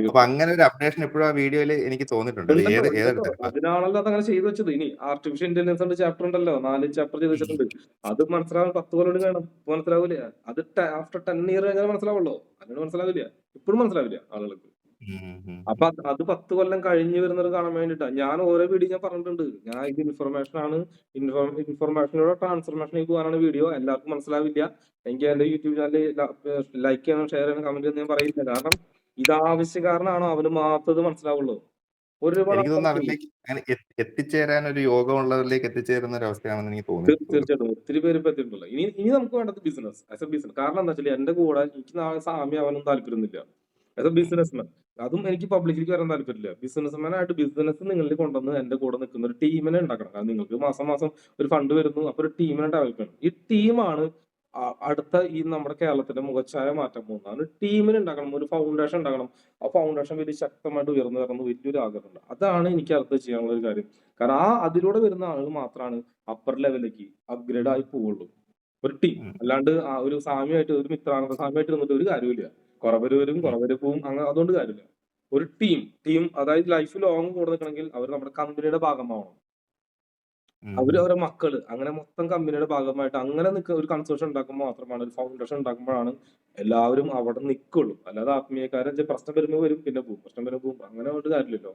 അപ്പൊ അങ്ങനെ ഒരു അപ്ഡേഷൻ എപ്പോഴും ആ വീഡിയോയില് എനിക്ക് തോന്നിയിട്ടുണ്ട്.
അതിനാണല്ലോ അതങ്ങനെ ചെയ്തു വെച്ചത്. ഇനി ആർട്ടിഫിഷ്യൽ ഇന്റലിജൻസ് ചാപ്റ്റർ ഉണ്ടല്ലോ, 4 ചാപ്റ്റർ ചെയ്ത് വെച്ചിട്ടുണ്ട്. അത് മനസ്സിലാവാൻ 10 കൊല്ലം കാണും, മനസ്സിലാവില്ല. അത് ആഫ്റ്റർ 10 ഇയർ കഴിഞ്ഞാൽ മനസ്സിലാവുള്ളൂ, അതിന് മനസ്സിലാവില്ല, ഇപ്പോഴും മനസ്സിലാവില്ല ആളുകൾക്ക്. അപ്പൊ അത് 10 കൊല്ലം കഴിഞ്ഞ് വരുന്നത് കാണാൻ വേണ്ടിട്ടാ ഞാൻ ഓരോ വീഡിയോ ഞാൻ പറഞ്ഞിട്ടുണ്ട്. ഞാൻ ഇത് ഇൻഫർമേഷൻ ആണ്, ഇൻഫർമേഷനിലൂടെ ട്രാൻസ്ഫർമേഷനിലേക്ക് പോകാനാണ് വീഡിയോ. എല്ലാവർക്കും മനസ്സിലാവില്ല. എനിക്ക് എന്റെ യൂട്യൂബ് ചാനൽ ലൈക്ക് ചെയ്യണം, ഷെയർ ചെയ്യണം, കമന്റ് ചെയ്യണം ഞാൻ പറയില്ല. കാരണം ഇത് ആവശ്യക്കാരനാണോ അവന് മാത്രമേ മനസ്സിലാവുള്ളൂ.
എനിക്ക് തോന്നുന്നു അവരിലേക്ക് അങ്ങനെ എത്തിച്ചേരാൻ ഒരു യോഗമുള്ളവരിലേക്ക് എത്തിച്ചേരുന്ന ഒരു അവസ്ഥയാണെന്ന് എനിക്ക് തോന്നുന്നു.
തീർച്ചയായിട്ടും ഒത്തിരി പേര് ഇപ്പൊ എത്തിയിട്ടുണ്ടല്ലോ. ഇനി നമുക്ക് വേണ്ടത് ബിസിനസ്, ആസ് എ ബിസിനസ്. കാരണം എന്താ വെച്ചാൽ എന്റെ കൂടെ എനിക്ക് നാളെ സാമ്യം ആവാനും താല്പര്യമൊന്നുമില്ല. ആസ് എ ബിസിനസ്മാൻ, അതും എനിക്ക് പബ്ലിക്കിലേക്ക് വരാൻ താല്പര്യമില്ല. ബിസിനസ്മാൻ ആയിട്ട് ബിസിനസ് നിങ്ങളിൽ കൊണ്ടുവന്ന് എന്റെ കൂടെ നിൽക്കുന്ന ഒരു ടീമിനെ ഉണ്ടാക്കണം. കാരണം നിങ്ങൾക്ക് മാസം ഒരു ഫണ്ട് വരുന്നു, അപ്പൊ ഒരു ടീമിനെ ഡെവലപ്പ് ചെയ്യണം. ഈ ടീമാണ് അടുത്ത ഈ നമ്മുടെ കേരളത്തിന്റെ മുഖച്ഛായ മാറ്റാൻ പോകുന്നത്. അതിന് ടീമിനെ ഉണ്ടാക്കണം, ഒരു ഫൗണ്ടേഷൻ ഉണ്ടാക്കണം. ആ ഫൗണ്ടേഷൻ വലിയ ശക്തമായിട്ട് ഉയർന്നു വരണം വലിയൊരു ആഗ്രഹമുണ്ട്. അതാണ് എനിക്ക് അടുത്ത് ചെയ്യാനുള്ള ഒരു കാര്യം. കാരണം അതിലൂടെ വരുന്ന ആളുകൾ മാത്രമാണ് അപ്പർ ലെവലിലേക്ക് അപ്ഗ്രേഡ് ആയി പോവുള്ളൂ. ഒരു ടീം അല്ലാണ്ട് ഒരു സാമ്യമായിട്ട്, ഒരു മിത്രാനന്ദ സാമ്യമായിട്ട് നിന്നിട്ട് ഒരു കാര്യമില്ല. കുറവര് വരും, കുറവര് പോവും, അങ്ങനെ അതുകൊണ്ട് കാര്യമില്ല. ഒരു ടീം അതായത് ലൈഫ് ലോങ് കൂടെ നിൽക്കണമെങ്കിൽ അവർ നമ്മുടെ കമ്പനിയുടെ ഭാഗമാവണം. അവരെ മക്കള്, അങ്ങനെ മൊത്തം കമ്പനിയുടെ ഭാഗമായിട്ട് അങ്ങനെ ഒരു കൺസോർഷ്യം ഉണ്ടാക്കുമ്പോൾ മാത്രമാണ്, ഒരു ഫൗണ്ടേഷൻ ഉണ്ടാക്കുമ്പോഴാണ് എല്ലാവരും അവിടെ നിൽക്കുള്ളൂ. അല്ലാതെ ആത്മീയക്കാരൻ പ്രശ്നം വരുമ്പോൾ വരും, പിന്നെ പോകും, പ്രശ്നം വരുമ്പോൾ പോകും, അങ്ങനെ ഒരു കാര്യമില്ലല്ലോ.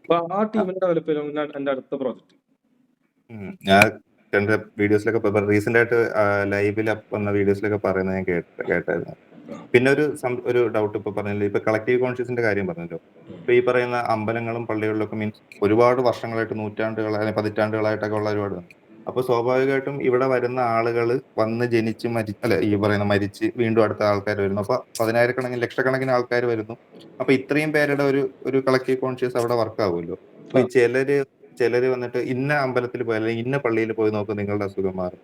അപ്പൊ ആ ടീമിനെ ഡെവലപ്പ് ചെയ്യാൻ എന്റെ അടുത്ത പ്രോജക്റ്റ്.
ഞാൻ എന്റെ വീഡിയോസിലൊക്കെ റീസെന്റ് ആയിട്ട് ലൈവിൽ വന്ന വീഡിയോസിലൊക്കെ പറയുന്നത് ഞാൻ കേട്ടായിരുന്നു. പിന്നെ ഒരു ഡൗട്ട് ഇപ്പൊ പറഞ്ഞല്ലോ, ഇപ്പൊ കളക്റ്റീവ് കോൺഷ്യസിന്റെ കാര്യം പറഞ്ഞല്ലോ. ഇപ്പൊ ഈ പറയുന്ന അമ്പലങ്ങളും പള്ളികളിലൊക്കെ മീൻസ് ഒരുപാട് വർഷങ്ങളായിട്ട്, നൂറ്റാണ്ടുകളായി, പതിറ്റാണ്ടുകളായിട്ടൊക്കെ ഉള്ള ഒരുപാട്. അപ്പൊ സ്വാഭാവികമായിട്ടും ഇവിടെ വരുന്ന ആളുകൾ വന്ന് ജനിച്ച് ഈ പറയുന്ന മരിച്ച് വീണ്ടും അടുത്ത ആൾക്കാർ വരുന്നു. അപ്പൊ 10,000-കണക്കിന് ലക്ഷക്കണക്കിന് ആൾക്കാർ വരുന്നു. അപ്പൊ ഇത്രയും പേരുടെ ഒരു കളക്റ്റീവ് കോൺഷ്യസ് അവിടെ വർക്ക് ആവുമല്ലോ. അപ്പൊ ചിലര് വന്നിട്ട് ഇന്ന അമ്പലത്തിൽ പോയി അല്ലെങ്കിൽ ഇന്ന പള്ളിയിൽ പോയി നോക്കും, നിങ്ങളുടെ അസുഖം മാറും.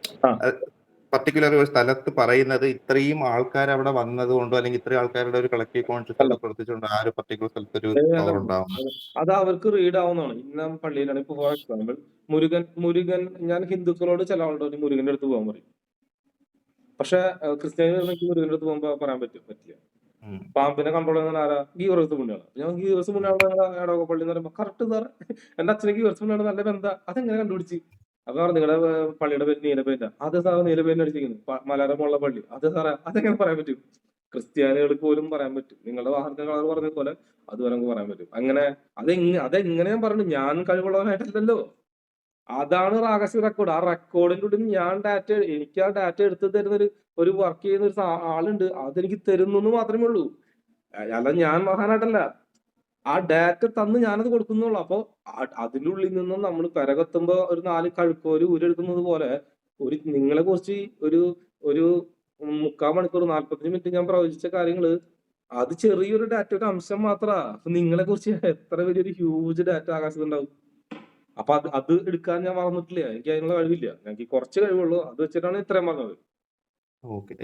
പർട്ടിക്കുലർ ഒരു സ്ഥലത്ത് പറയുന്നത് ഇത്രയും ആൾക്കാർ അവിടെ വന്നത് കൊണ്ടോ അല്ലെങ്കിൽ ഇത്രയും ആൾക്കാരുടെ ഒരു കളക്റ്റീവ് കോൺഷ്യസ് അവിടെ പ്രവർത്തിച്ചുകൊണ്ട് ആ ഒരു പർട്ടിക്കുലർ സ്ഥലത്ത് ഒരു പവർ ഉണ്ടാവും.
അത് അവർക്ക് റീഡ് ആവുന്നതാണ്. ഇന്ന പള്ളിയിലാണ്. ഇപ്പൊ ഫോർ എക്സാമ്പിൾ മുരുകൻ ഞാൻ ഹിന്ദുക്കളോട് ചില ആളുകൾ മുരുകന്റെ അടുത്ത് പോകാൻ പറയും. പക്ഷെ ക്രിസ്ത്യാനി മുരുകന്റെ അടുത്ത് പോകുമ്പോ പറയാൻ പറ്റില്ല. പാമ്പിനെ കൺട്രോൾ ചെയ്യുന്ന ആരാ? ഗീവർഗീസ് പുണ്യാണ്. ഞാൻ ഗീവർഗീസ് പുണ്യാണ് എടവകപ്പള്ളി എന്ന് പറയുമ്പോൾ കറക്റ്റ് സാറേ എന്റെ അച്ഛനെ ഗീവർഗീസ് പുണ്യാണ് നല്ല ബന്ധ. അതെങ്ങനെ കണ്ടുപിടിച്ച്? അപ്പൊ നിങ്ങളുടെ പള്ളിയുടെ പേര് നീലപേറ്റ. അതെ സാറ് നീലപേറ്റ അടിച്ചിരിക്കുന്നു. മലയാളമുള്ള പള്ളി. അതെ സാറേ അതെങ്ങനെ പറയാൻ പറ്റും? ക്രിസ്ത്യാനികൾക്ക് പോലും പറയാൻ പറ്റും. നിങ്ങളുടെ വാഹനത്തിന്റെ കളർ പറഞ്ഞതുപോലെ അതുപോലെ നമുക്ക് പറയാൻ പറ്റും. അങ്ങനെ അതെങ്ങനെ ഞാൻ പറഞ്ഞു? ഞാൻ കഴിവുള്ളവനായിട്ടല്ലല്ലോ. അതാണ് റാഗസി റെക്കോർഡ്. ആ റെക്കോർഡിന്റെ ഉള്ളിൽ ഞാൻ എനിക്ക് ആ ഡാറ്റ എടുത്ത് തരുന്ന ഒരു വർക്ക് ചെയ്യുന്ന ഒരു ആളുണ്ട്. അതെനിക്ക് തരുന്നു മാത്രമേ ഉള്ളൂ. അല്ല ഞാൻ മഹാനായിട്ടല്ല. ആ ഡാറ്റ തന്ന് ഞാനത് കൊടുക്കുന്നുള്ളൂ. അപ്പൊ അതിന്റെ ഉള്ളിൽ നിന്നും നമ്മൾ കരകത്തുമ്പോ ഒരു 4 കഴുക്കോല് ഊരെടുക്കുന്നത് പോലെ നിങ്ങളെ കുറിച്ച് ഒരു ഒരു 3/4 മണിക്കൂർ 45 മിനിറ്റ് ഞാൻ പ്രവചിച്ച കാര്യങ്ങള് അത് ചെറിയൊരു ഡാറ്റയുടെ അംശം മാത്രാ. അപ്പൊ നിങ്ങളെ കുറിച്ച് എത്ര വലിയൊരു ഹ്യൂജ് ഡാറ്റ ആകാശത്തുണ്ടാവും. അപ്പൊ അത് എടുക്കാൻ ഞാൻ മറന്നിട്ടില്ല. എനിക്ക് അതിനുള്ള കഴിവില്ല. എനിക്ക് കുറച്ച് കഴിവുള്ളൂ. അത് വെച്ചിട്ടാണ് ഇത്രയും പറഞ്ഞത്.
ഓക്കെ.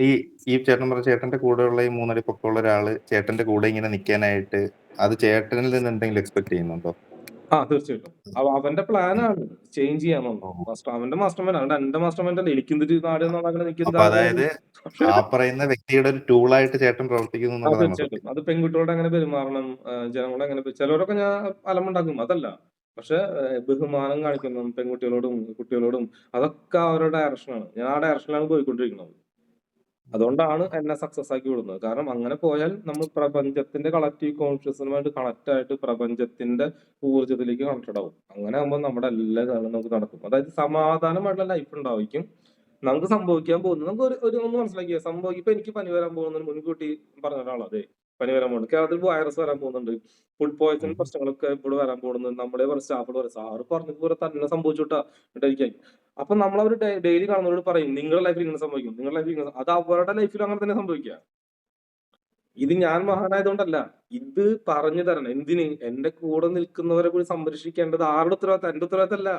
ഈ ചേട്ടൻ പറഞ്ഞ ചേട്ടന്റെ കൂടെയുള്ള ഈ 3 അടി പൊക്കമുള്ള ഒരാള് ചേട്ടന്റെ കൂടെ ഇങ്ങനെ നിക്കാനായിട്ട് അത് ചേട്ടനിൽ നിന്ന് എന്തെങ്കിലും എക്സ്പെക്ട് ചെയ്യുന്നുണ്ടോ?
തീർച്ചയായിട്ടും. അവന്റെ പ്ലാനാണ് ചേഞ്ച് ചെയ്യാന്നുള്ളത്. അവന്റെ മാസ്റ്റർ മൈൻഡ്. അവന്റെ എന്റെ മാസ്റ്റർ മൈൻഡ് അല്ല. എനിക്കെന്തൊരു നാട് നന്നാക്കണം,
അപ്പൊ അതായത് ആ പറയുന്ന വ്യക്തിയുടെ ഒരു ടൂളായിട്ട് ചേട്ടൻ പ്രവർത്തിക്കുന്നു എന്നുള്ളതാണ്
തീർച്ചയായിട്ടും.
സത്യം.
അത് പെൺകുട്ടികളോട് എങ്ങനെ പെരുമാറണം, ജനങ്ങളോട് എങ്ങനെ ചിലവരൊക്കെ ഞാൻ അലമ്പുണ്ടാക്കും. അതല്ല. പക്ഷെ ബഹുമാനം കാണിക്കണം പെൺകുട്ടികളോടും കുട്ടികളോടും. അതൊക്കെ അവരുടെ ഡയറക്ഷനാണ്. ഞാൻ ആ ഡയറക്ഷനിലാണ് പോയിക്കൊണ്ടിരിക്കുന്നത്. അതുകൊണ്ടാണ് എന്നെ സക്സസ് ആക്കി വിടുന്നത്. കാരണം അങ്ങനെ പോയാൽ നമ്മൾ പ്രപഞ്ചത്തിന്റെ കളക്റ്റീവ് കോൺഷ്യസ്നുമായിട്ട് കണക്ട് ആയിട്ട് പ്രപഞ്ചത്തിന്റെ ഊർജ്ജത്തിലേക്ക് കണക്റ്റഡ് ആവും. അങ്ങനെ ആകുമ്പോൾ നമ്മുടെ എല്ലാ കാര്യങ്ങളും നമുക്ക് നടക്കും. അതായത് സമാധാനമായിട്ടുള്ള ലൈഫ് ഉണ്ടായിരിക്കും. നമുക്ക് സംഭവിക്കാൻ പോകുന്നത് നമുക്ക് ഒന്ന് മനസ്സിലാക്കിയ ഇപ്പൊ എനിക്ക് പനി വരാൻ പോകുന്നതിന് മുൻകൂട്ടി പറഞ്ഞ ഒരാളാ. അതെ പനി വരാൻ പോകുന്നുണ്ട്. കേരളത്തിൽ വൈറസ് വരാൻ പോകുന്നുണ്ട്. ഫുഡ് പോയിസൺ പ്രശ്നങ്ങളൊക്കെ ഇവിടെ വരാൻ പോകുന്നത്. നമ്മളെ പറഞ്ഞ സ്റ്റാഫോട് പറയും സാറ് പറഞ്ഞതുപോലെ തന്നെ സംഭവിച്ചുട്ടാ ഇട്ടായിരിക്കും. അപ്പൊ നമ്മളവർ ഡെയിലി കാണുന്നവരോട് പറയും നിങ്ങളുടെ ലൈഫിൽ ഇങ്ങനെ സംഭവിക്കും, നിങ്ങളുടെ ലൈഫിൽ ഇങ്ങനെ. അത് അവരുടെ ലൈഫിൽ അങ്ങനെ തന്നെ സംഭവിക്കുക. ഇത് ഞാൻ മഹാനായതുകൊണ്ടല്ല. ഇത് പറഞ്ഞു തരണം. എന്തിന്? എന്റെ കൂടെ നിൽക്കുന്നവരെ കൂടി സംരക്ഷിക്കേണ്ടത് ആരുടെ ഉത്തരവാദിത്തം? എന്റെ ഉത്തരവാദിത്തമല്ല.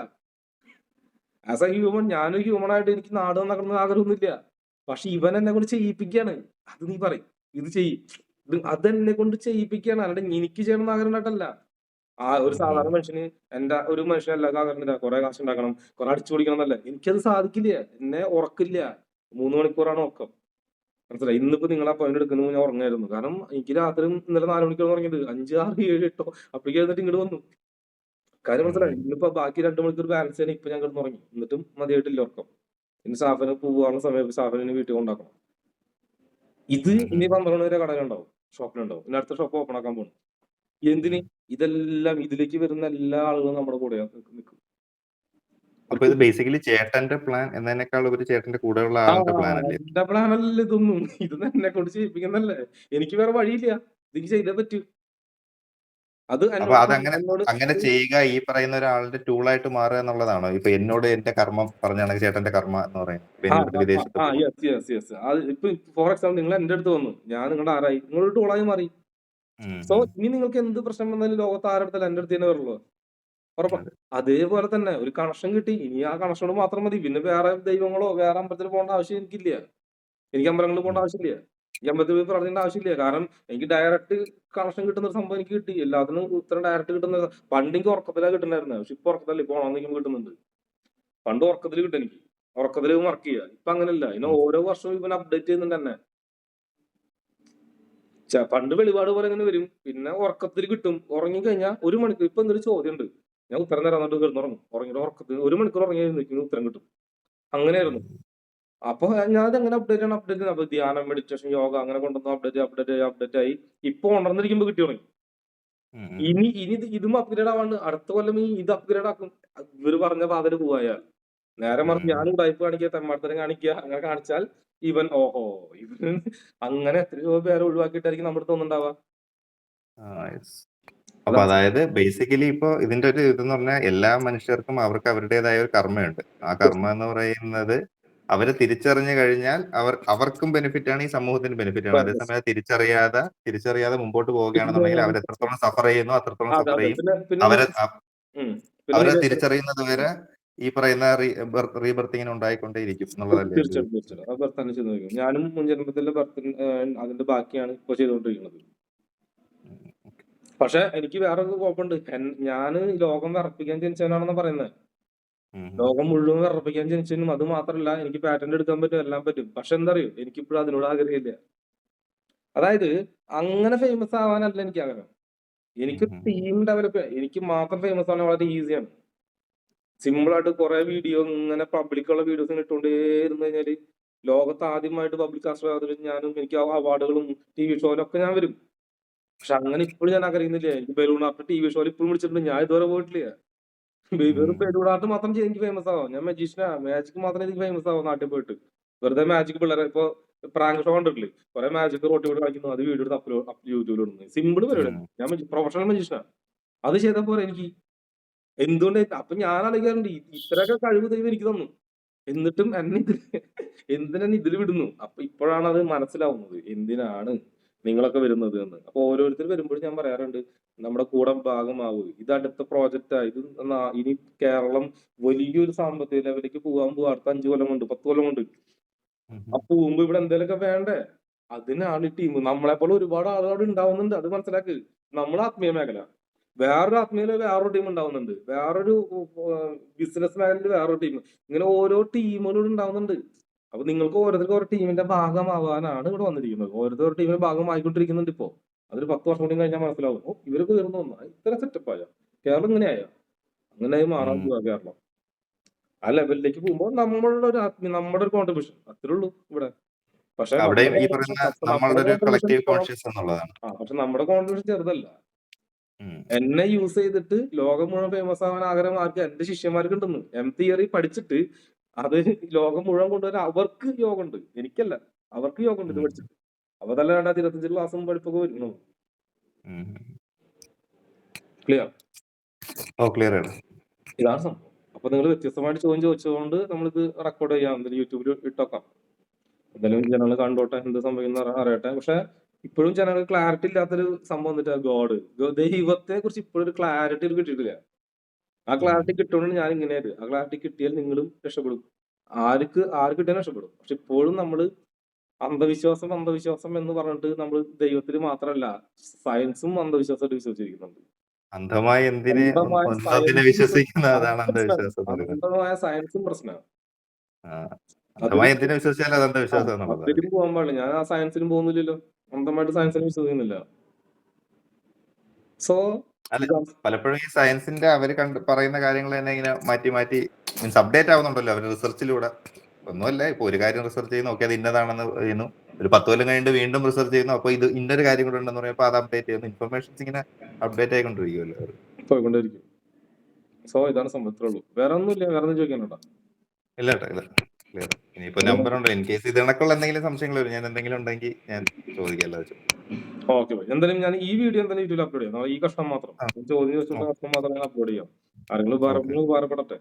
ആസ് എ ഹ്യൂമൻ ഞാനൊരു ഹ്യൂമൻ ആയിട്ട് എനിക്ക് നാട് നന്നാക്കണം ആഗ്രഹമൊന്നുമില്ല. പക്ഷെ ഇവൻ എന്നെ കൊണ്ട് ചെയ്യിപ്പിക്കുകയാണ്. അത് നീ പറയും ഇത് ചെയ്യും, അതെന്നെ കൊണ്ട് ചെയ്യിപ്പിക്കുകയാണ്. അല്ലാണ്ട് എനിക്ക് ചെയ്യണം ആഗ്രഹം ഉണ്ടായിട്ടല്ല. ആ ഒരു സാധാരണ മനുഷ്യന് ഒരു മനുഷ്യനല്ല ആഗ്രഹമില്ല കുറെ കാശ് ഉണ്ടാക്കണം, കുറെ അടിച്ചു പൊളിക്കണം എന്നല്ല. എനിക്കത് സാധിക്കില്ല. എന്നെ ഉറക്കില്ല. 3 മണിക്കൂറാണ് ഉറക്കം. മനസ്സിലായി? ഇന്നിപ്പോ നിങ്ങളെ അപ്പോയിന്റ് എടുക്കുന്നത് ഞാൻ ഉറങ്ങായിരുന്നു. കാരണം എനിക്ക് രാത്രി ഇന്നലെ 4 മണിക്കൂർ ഉറങ്ങിയത് 5, 6, 7, 8 അപ്പോഴേക്കും എന്നിട്ട് ഇങ്ങോട്ട് വന്നു. കാര്യം മനസ്സിലായി? ഇന്നിപ്പോ ബാക്കി 2 മണിക്കൂർ ബാലൻസ് ചെയ്യാൻ ഇപ്പൊ ഞാൻ കിടന്നുറങ്ങി. എന്നിട്ടും മതിയായിട്ടില്ല ഉറക്കം. ഇനി സാഫിന് പോവാനുള്ള സമയത്ത് സാഫിനെ വീട്ടിൽ കൊണ്ടാക്കണം. ഇത് ഇനി 12 വരെ കടകളുണ്ടാവും, ഷോപ്പിലുണ്ടാവും. ഇനി അടുത്ത ഷോപ്പ് ഓപ്പൺ ആക്കാൻ പോകുന്നു. എന്തിന്? ഇതെല്ലാം ഇതിലേക്ക് വരുന്ന എല്ലാ ആളുകളും നമ്മുടെ കൂടെ നിൽക്കും.
അപ്പൊ ഇത് ബേസിക്കലി ചേട്ടന്റെ പ്ലാൻ എന്നതിനേക്കാൾ ഉപരി ചേട്ടന്റെ കൂടെയുള്ള ആളുടെ പ്ലാൻ അല്ലേ?
എന്റെ പ്ലാനല്ല ഇതൊന്നും. ഇത് എന്നെ കൊണ്ട് ചെയ്യിപ്പിക്കുന്നല്ലേ. എനിക്ക് വേറെ വഴിയില്ല. ഇത് ചെയ്തേ പറ്റൂ. അത്
അപ്പൊ അങ്ങനെ ചെയ്യുക ഈ പറയുന്ന ഒരാളുടെ ടൂളായിട്ട് മാറുക എന്നുള്ളതാണോ? ഇപ്പൊ എന്നോട് എന്റെ കർമ്മം പറഞ്ഞാണെങ്കിൽ ചേട്ടന്റെ കർമ്മ എന്ന് പറയുന്നത്. ഇപ്പൊ എന്റെ അടുത്ത് വിദേശത്ത്
യെസ്. അത് ഇപ്പൊ ഫോർ എക്സാമ്പിൾ നിങ്ങൾ എന്റെ അടുത്ത് വന്നു, ഞാൻ നിങ്ങളുടെ ആരായി? നിങ്ങളുടെ ടൂളായി മാറി. സോ ഇനി നിങ്ങൾക്ക് എന്ത് പ്രശ്നം വന്നാലും ലോകത്ത് ആരുടെ എന്റെ അടുത്ത് തന്നെ വരുള്ളൂ. ഉറപ്പാണ്. അതേപോലെ തന്നെ ഒരു കണക്ഷൻ കിട്ടി. ഇനി ആ കണക്ഷനോട് മാത്രം മതി. പിന്നെ വേറെ ദൈവങ്ങളോ വേറെ അമ്പലത്തിൽ പോകേണ്ട ആവശ്യം എനിക്കില്ല. എനിക്ക് അമ്പലങ്ങളിൽ പോകേണ്ട ആവശ്യമില്ല. ഈ അമ്പലത്തിൽ പോയി പ്രാർത്ഥിക്കേണ്ട ആവശ്യമില്ല. കാരണം എനിക്ക് ഡയറക്റ്റ് കണക്ഷൻ കിട്ടുന്ന ഒരു സംഭവം എനിക്ക് കിട്ടി. എല്ലാത്തിനും ഉത്തരം ഡയറക്റ്റ് കിട്ടുന്ന പണ്ട് എനിക്ക് ഉറക്കത്തിലാണ് കിട്ടുന്നായിരുന്നു. പക്ഷെ ഇപ്പൊ ഉറക്കത്തല്ല. ഇപ്പൊ ഓണം കിട്ടുന്നുണ്ട്. പണ്ട് ഉറക്കത്തിൽ കിട്ടും എനിക്ക്. ഉറക്കത്തിൽ വർക്ക് ചെയ്യുക. ഇപ്പൊ അങ്ങനെയല്ല. ഇനി ഓരോ വർഷവും ഇവൻ അപ്ഡേറ്റ് ചെയ്യുന്നുണ്ട് തന്നെ. പണ്ട് വെളിപാട് പോലെ ഇങ്ങനെ വരും. പിന്നെ ഉറക്കത്തിൽ കിട്ടും. ഉറങ്ങിക്കഴിഞ്ഞാൽ 1 മണിക്കൂർ ഇപ്പൊ എന്തൊരു ചോദ്യം ഉണ്ട്. ഞാൻ ഉത്തരം തരാൻ എന്നിട്ട് കിടന്നുറങ്ങും. ഉറങ്ങിയിട്ട് ഉറക്കത്തിൽ 1 മണിക്കൂർ ഉറങ്ങി ഉത്തരം കിട്ടും. അങ്ങനെയായിരുന്നു. അപ്പൊ ഞാൻ അതെങ്ങനെ അപ്ഡേറ്റ് ചെയ്യണം. അപ്പൊ ധ്യാനം, മെഡിറ്റേഷൻ, യോഗ അങ്ങനെ കൊണ്ടുവന്ന് അപ്ഡേറ്റ് ആയി. ഇപ്പൊ ഉണർന്നിരിക്കുമ്പോ കിട്ടി തുടങ്ങി. ഇനി ഇതും അപ്ഗ്രേഡ് ആവാണ്ട് അടുത്ത കൊല്ലം ഇത് അപ്ഗ്രേഡ് ആക്കും. ഇവര് പറഞ്ഞ പാതയിൽ പോവായ നേരെ മറിച്ച് ഞാൻ ഉടായ്പ കാണിക്കുക, തെമ്മാടത്തരം കാണിക്കുക. അങ്ങനെ കാണിച്ചാൽ ഇവൻ ഇവൻ അങ്ങനെ എത്രയോ പേരെ ഒഴിവാക്കിയിട്ടായിരിക്കും നമ്മുടെ തോന്നുന്നുണ്ടാവുക.
അപ്പൊ അതായത് ബേസിക്കലി ഇപ്പൊ ഇതിന്റെ ഒരു ഇതെന്ന് പറഞ്ഞാൽ എല്ലാ മനുഷ്യർക്കും അവർക്ക് അവരുടേതായ ഒരു കർമ്മയുണ്ട്. ആ കർമ്മ എന്ന് പറയുന്നത് അവരെ തിരിച്ചറിഞ്ഞു കഴിഞ്ഞാൽ അവർക്കും ബെനിഫിറ്റ് ആണ്, ഈ സമൂഹത്തിന് ബെനിഫിറ്റ് ആണ്. അതേസമയം തിരിച്ചറിയാതെ മുമ്പോട്ട് പോവുകയാണെന്നുണ്ടെങ്കിൽ അവർ എത്രത്തോളം സഫർ ചെയ്യുന്നു അത്രത്തോളം സഫർ ചെയ്യും. അവരെ തിരിച്ചറിയുന്നത് വരെ ഈ പറയുന്ന റീബർത്തിങ്ങിന് ഉണ്ടായിക്കൊണ്ടേയിരിക്കും എന്നുള്ളതല്ലേ?
തീർച്ചയായിട്ടും അത് തന്നെ ചെയ്തുകൊണ്ടിരിക്കും. ഞാനും മുൻജന്മത്തിലെ അതിന്റെ ബാക്കിയാണ് ഇപ്പൊ ചെയ്തുകൊണ്ടിരിക്കുന്നത്. പക്ഷെ എനിക്ക് വേറൊരു കുഴപ്പമുണ്ട്. ഞാന് ലോകം വിറപ്പിക്കാൻ ജനിച്ചവനാണെന്ന് പറയുന്നത്. ലോകം മുഴുവൻ വിറപ്പിക്കാൻ ജനിച്ചതിനും അത് മാത്രമല്ല എനിക്ക് പാറ്റന്റ് എടുക്കാൻ പറ്റും, എല്ലാം പറ്റും. പക്ഷെ എന്താ അറിയോ, എനിക്കിപ്പോഴും അതിനോട് ആഗ്രഹമില്ല. അതായത് അങ്ങനെ ഫേമസ് ആവാനല്ല എനിക്ക് ആഗ്രഹം. എനിക്ക് ടീം ഡെവലപ്പ് എനിക്ക് മാത്രം ഫേമസ് ആവാൻ വളരെ ഈസിയാണ്. സിമ്പിൾ ആയിട്ട് കുറെ വീഡിയോ ഇങ്ങനെ പബ്ലിക്കുള്ള വീഡിയോസ് ഇങ്ങനെ ഇട്ടുകൊണ്ടേ ഇരുന്ന് കഴിഞ്ഞാല് ലോകത്ത് ആദ്യമായിട്ട് പബ്ലിക് കാസ്റ്റർ ഞാനും എനിക്ക് അവാർഡുകളും ടിവി ഷോയിലൊക്കെ ഞാൻ വരും. പക്ഷെ അങ്ങനെ ഇപ്പോഴും ഞാൻ ആഗ്രഹിക്കുന്നില്ല. എനിക്ക് ബലൂൺ ആർട്ട് ടിവി ഷോയിൽ ഇപ്പോഴും വിളിച്ചിട്ടുണ്ട്. ഞാൻ ഇതുവരെ പോയിട്ടില്ല. വെറും ബലൂൺ ആർട്ട് മാത്രം ചെയ്ത് എനിക്ക് ഫേമസ് ആവാം. ഞാൻ മജീഷ്യനാ. മാജിക് മാത്രം എനിക്ക് ഫേമസ് ആവാം നാട്ടിൽ പോയിട്ട്. വെറുതെ മാജിക് പിള്ളേരെ ഇപ്പൊ പ്രാങ്ക് ഷോ കണ്ടിട്ടില്ലേ? കുറെ മാജിക് റോട്ടി കൂടെ കളിക്കുന്നു. അത് വീഡിയോ എടുത്ത് യൂട്യൂബിൽ ഇടുന്നു. സിമ്പിൾ പരിപാടി. ഞാൻ പ്രൊഫഷണൽ മജീഷ്യനാ. അത് ചെയ്താൽ പോരെ എനിക്ക്. എന്തുകൊണ്ട് അപ്പൊ ഞാൻ ആലോചിക്കാറുണ്ട് ഇത്രയൊക്കെ കഴിവ് ദൈവം എനിക്ക് തന്നു. എന്നിട്ടും എന്നെ എന്തിനെന്നെ ഇതിൽ വിടുന്നു. അപ്പൊ ഇപ്പോഴാണ് അത് മനസ്സിലാവുന്നത്. എന്തിനാണ് നിങ്ങളൊക്കെ വരുന്നത് എന്ന്. അപ്പൊ ഓരോരുത്തർ വരുമ്പോഴും ഞാൻ പറയാറുണ്ട് നമ്മുടെ കൂടെ ഭാഗമാവൂ. ഇത് അടുത്ത പ്രോജക്റ്റാ. ഇത് ഇനി കേരളം വലിയൊരു സാമ്പത്തിക ലെവലിലേക്ക് പോകാൻ പോവാ. അടുത്ത 5 കൊല്ലം കൊണ്ട് 10 കൊല്ലം കൊണ്ട്. അപ്പൊ പോകുമ്പോ ഇവിടെ എന്തെങ്കിലുമൊക്കെ വേണ്ടേ? അതിനാണ് ഈ ടീം. നമ്മളെപ്പോലെ ഒരുപാട് ആളുകൾ ഉണ്ടാവുന്നുണ്ട്. അത് മനസ്സിലാക്ക്. നമ്മുടെ ആത്മീയ മേഖല. വേറൊരു ആത്മീയതയിൽ വേറൊരു ടീം ഉണ്ടാവുന്നുണ്ട്. വേറൊരു ബിസിനസ് മേഖലയിൽ വേറൊരു ടീം. ഇങ്ങനെ ഓരോ ടീമുകളും ഉണ്ടാവുന്നുണ്ട്. അപ്പൊ നിങ്ങൾക്ക് ഓരോരുത്തർക്കും ഓരോ ടീമിന്റെ ഭാഗമാവാനാണ് ഇവിടെ വന്നിരിക്കുന്നത്. ഓരോരുത്തർ ഒരു ടീമിന്റെ ഭാഗമായിക്കൊണ്ടിരിക്കുന്നുണ്ട് ഇപ്പോ. അതൊരു 10 വർഷം കൂടി കഴിഞ്ഞാൽ മനസ്സിലാവും. ഓ ഇവരൊക്കെ ഉയർന്നു വന്നാ ഇത്ര സെറ്റപ്പായ കേരളം ഇങ്ങനെയായോ? അങ്ങനെയായി മാറാൻ പോവാ കേരളം. ആ ലെവലിലേക്ക് പോകുമ്പോൾ നമ്മളുടെ ഒരു നമ്മുടെ ഒരു കോൺട്രിബ്യൂഷൻ അത്രേ ഉള്ളൂ ഇവിടെ. പക്ഷെ
അവിടെയും ഈ പറയുന്ന നമ്മളുടെ ഒരു കളക്റ്റീവ് കോൺഷ്യസ് എന്നുള്ളതാണ്.
പക്ഷെ നമ്മുടെ കോൺട്രിബ്യൂഷൻ ചെറുതല്ല. എന്നെ യൂസ് ചെയ്തിട്ട് ലോകം മുഴുവൻ ഫേമസ് ആവാൻ ആഗ്രഹം ആർക്ക് എന്റെ ശിഷ്യന്മാർക്ക് ഉണ്ടെന്ന്. എം തിയറി പഠിച്ചിട്ട് അത് ലോകം മുഴുവൻ കൊണ്ടുവരാൻ അവർക്ക് യോഗമുണ്ട്. എനിക്കല്ല. അവർക്ക് യോഗമുണ്ട് ഇത് പഠിച്ചിട്ട്. അപ്പൊ തന്നെ 2025 ക്ലാസ്സും പഠിപ്പൊക്കെ വരുന്നു. ക്ലിയർ?
ക്ലിയർ ആണ്.
ഇതാണ് സംഭവം. അപ്പൊ നിങ്ങൾ വ്യത്യസ്തമായിട്ട് ചോദ്യം ചോദിച്ചതുകൊണ്ട് നമ്മളിത് റെക്കോർഡ് ചെയ്യാം. എന്തായാലും യൂട്യൂബിൽ ഇട്ടോക്കാം. എന്തായാലും ജനങ്ങൾ കണ്ടോട്ടെ എന്ത് സംഭവിക്കുന്ന അറിയട്ടെ. പക്ഷെ ഇപ്പോഴും ജനങ്ങൾക്ക് ക്ലാരിറ്റി ഇല്ലാത്തൊരു സംഭവം എന്നിട്ട് ഗോഡ് ദൈവത്തെ കുറിച്ച് ഇപ്പോഴും ഒരു ക്ലാരിറ്റി കിട്ടിയിട്ടില്ല. ആ ക്ലാരിറ്റി കിട്ടുകൊണ്ട് ഞാൻ ഇങ്ങനെയായത്. ആ ക്ലാരിറ്റി കിട്ടിയാൽ നിങ്ങളും രക്ഷപ്പെടും. ആര് കിട്ടിയാലും രക്ഷപ്പെടും. പക്ഷെ ഇപ്പോഴും നമ്മള് അന്ധവിശ്വാസം എന്ന് പറഞ്ഞിട്ട് നമ്മൾ ദൈവത്തിൽ മാത്രമല്ല സയൻസും അന്ധവിശ്വാസമായിട്ട് വിശ്വസിച്ചിരിക്കുന്നുണ്ട്.
അന്ധമായ എന്തിനെ വിശ്വസിക്കുന്ന അതാണ് അന്ധവിശ്വാസം.
അന്ധമായ സയൻസും പ്രശ്നമാണ്.
അന്ധമായ എന്തിനെ വിശ്വസിച്ചാലും അത് അന്ധവിശ്വാസം എന്നുള്ളത്.
അതിലും പോകാൻ പാടില്ല. ഞാൻ ആ സയൻസിലും പോകുന്നില്ലല്ലോ. അന്ധമായിട്ട് സയൻസിലും വിശ്വസിക്കുന്നില്ല. സോ
പലപ്പോഴും ഈ സയൻസിന്റെ അവര് പറയുന്ന കാര്യങ്ങൾ തന്നെ ഇങ്ങനെ മാറ്റി മീൻസ് അപ്ഡേറ്റ് ആവുന്നുണ്ടല്ലോ അവര് റിസർച്ചിലൂടെ. ഒന്നുമല്ല, ഇപ്പൊ ഒരു കാര്യം റിസർച്ച് ചെയ്യുന്നു, ഓക്കെ അത് ഇന്നതാണെന്ന് പറയുന്നു, ഒരു 10 കൊല്ലം കഴിഞ്ഞിട്ട് വീണ്ടും റിസർച്ച് ചെയ്യുന്നു, അപ്പൊ ഇത് ഇന്നൊരു കാര്യം കൂടെ ഉണ്ടെന്ന് പറയുമ്പോൾ അത് അപ്ഡേറ്റ് ചെയ്യുന്നു. ഇൻഫർമേഷൻസ് ഇങ്ങനെ അപ്ഡേറ്റ് ആയിക്കൊണ്ടിരിക്കുമല്ലോ.
പോയിക്കൊണ്ടിരിക്കും. സോ ഇതാണ് സംഭവത്തിലുള്ളൂ. വേറെ ഒന്നുമില്ല. വേറെ ഒന്നും ചോദിക്കാനുണ്ടോ?
ഇല്ല ക്ലിയർ. ഇനിയിപ്പോ നമ്പർ ഉണ്ടോ ഇൻ കേസ് ഇത് കണക്കുള്ള എന്തെങ്കിലും സംശയങ്ങൾ വരും, ഞാൻ എന്തെങ്കിലും ഉണ്ടെങ്കിൽ ഞാൻ ചോദിക്കാമല്ലോ.
ഓക്കെ, എന്തായാലും ഞാൻ ഈ വീഡിയോ എന്തായാലും യൂട്യൂബിൽ അപ്ലോഡ് ചെയ്യാം. ഈ കഷ്ണം മാത്രം ചോദ്യം ചോദിച്ചിട്ടുള്ള കഷ്ണം മാത്രം ഞാൻ അപ്ലോഡ് ചെയ്യാം. ആരെങ്കിലും ഉപകാരപ്പെടട്ടെ.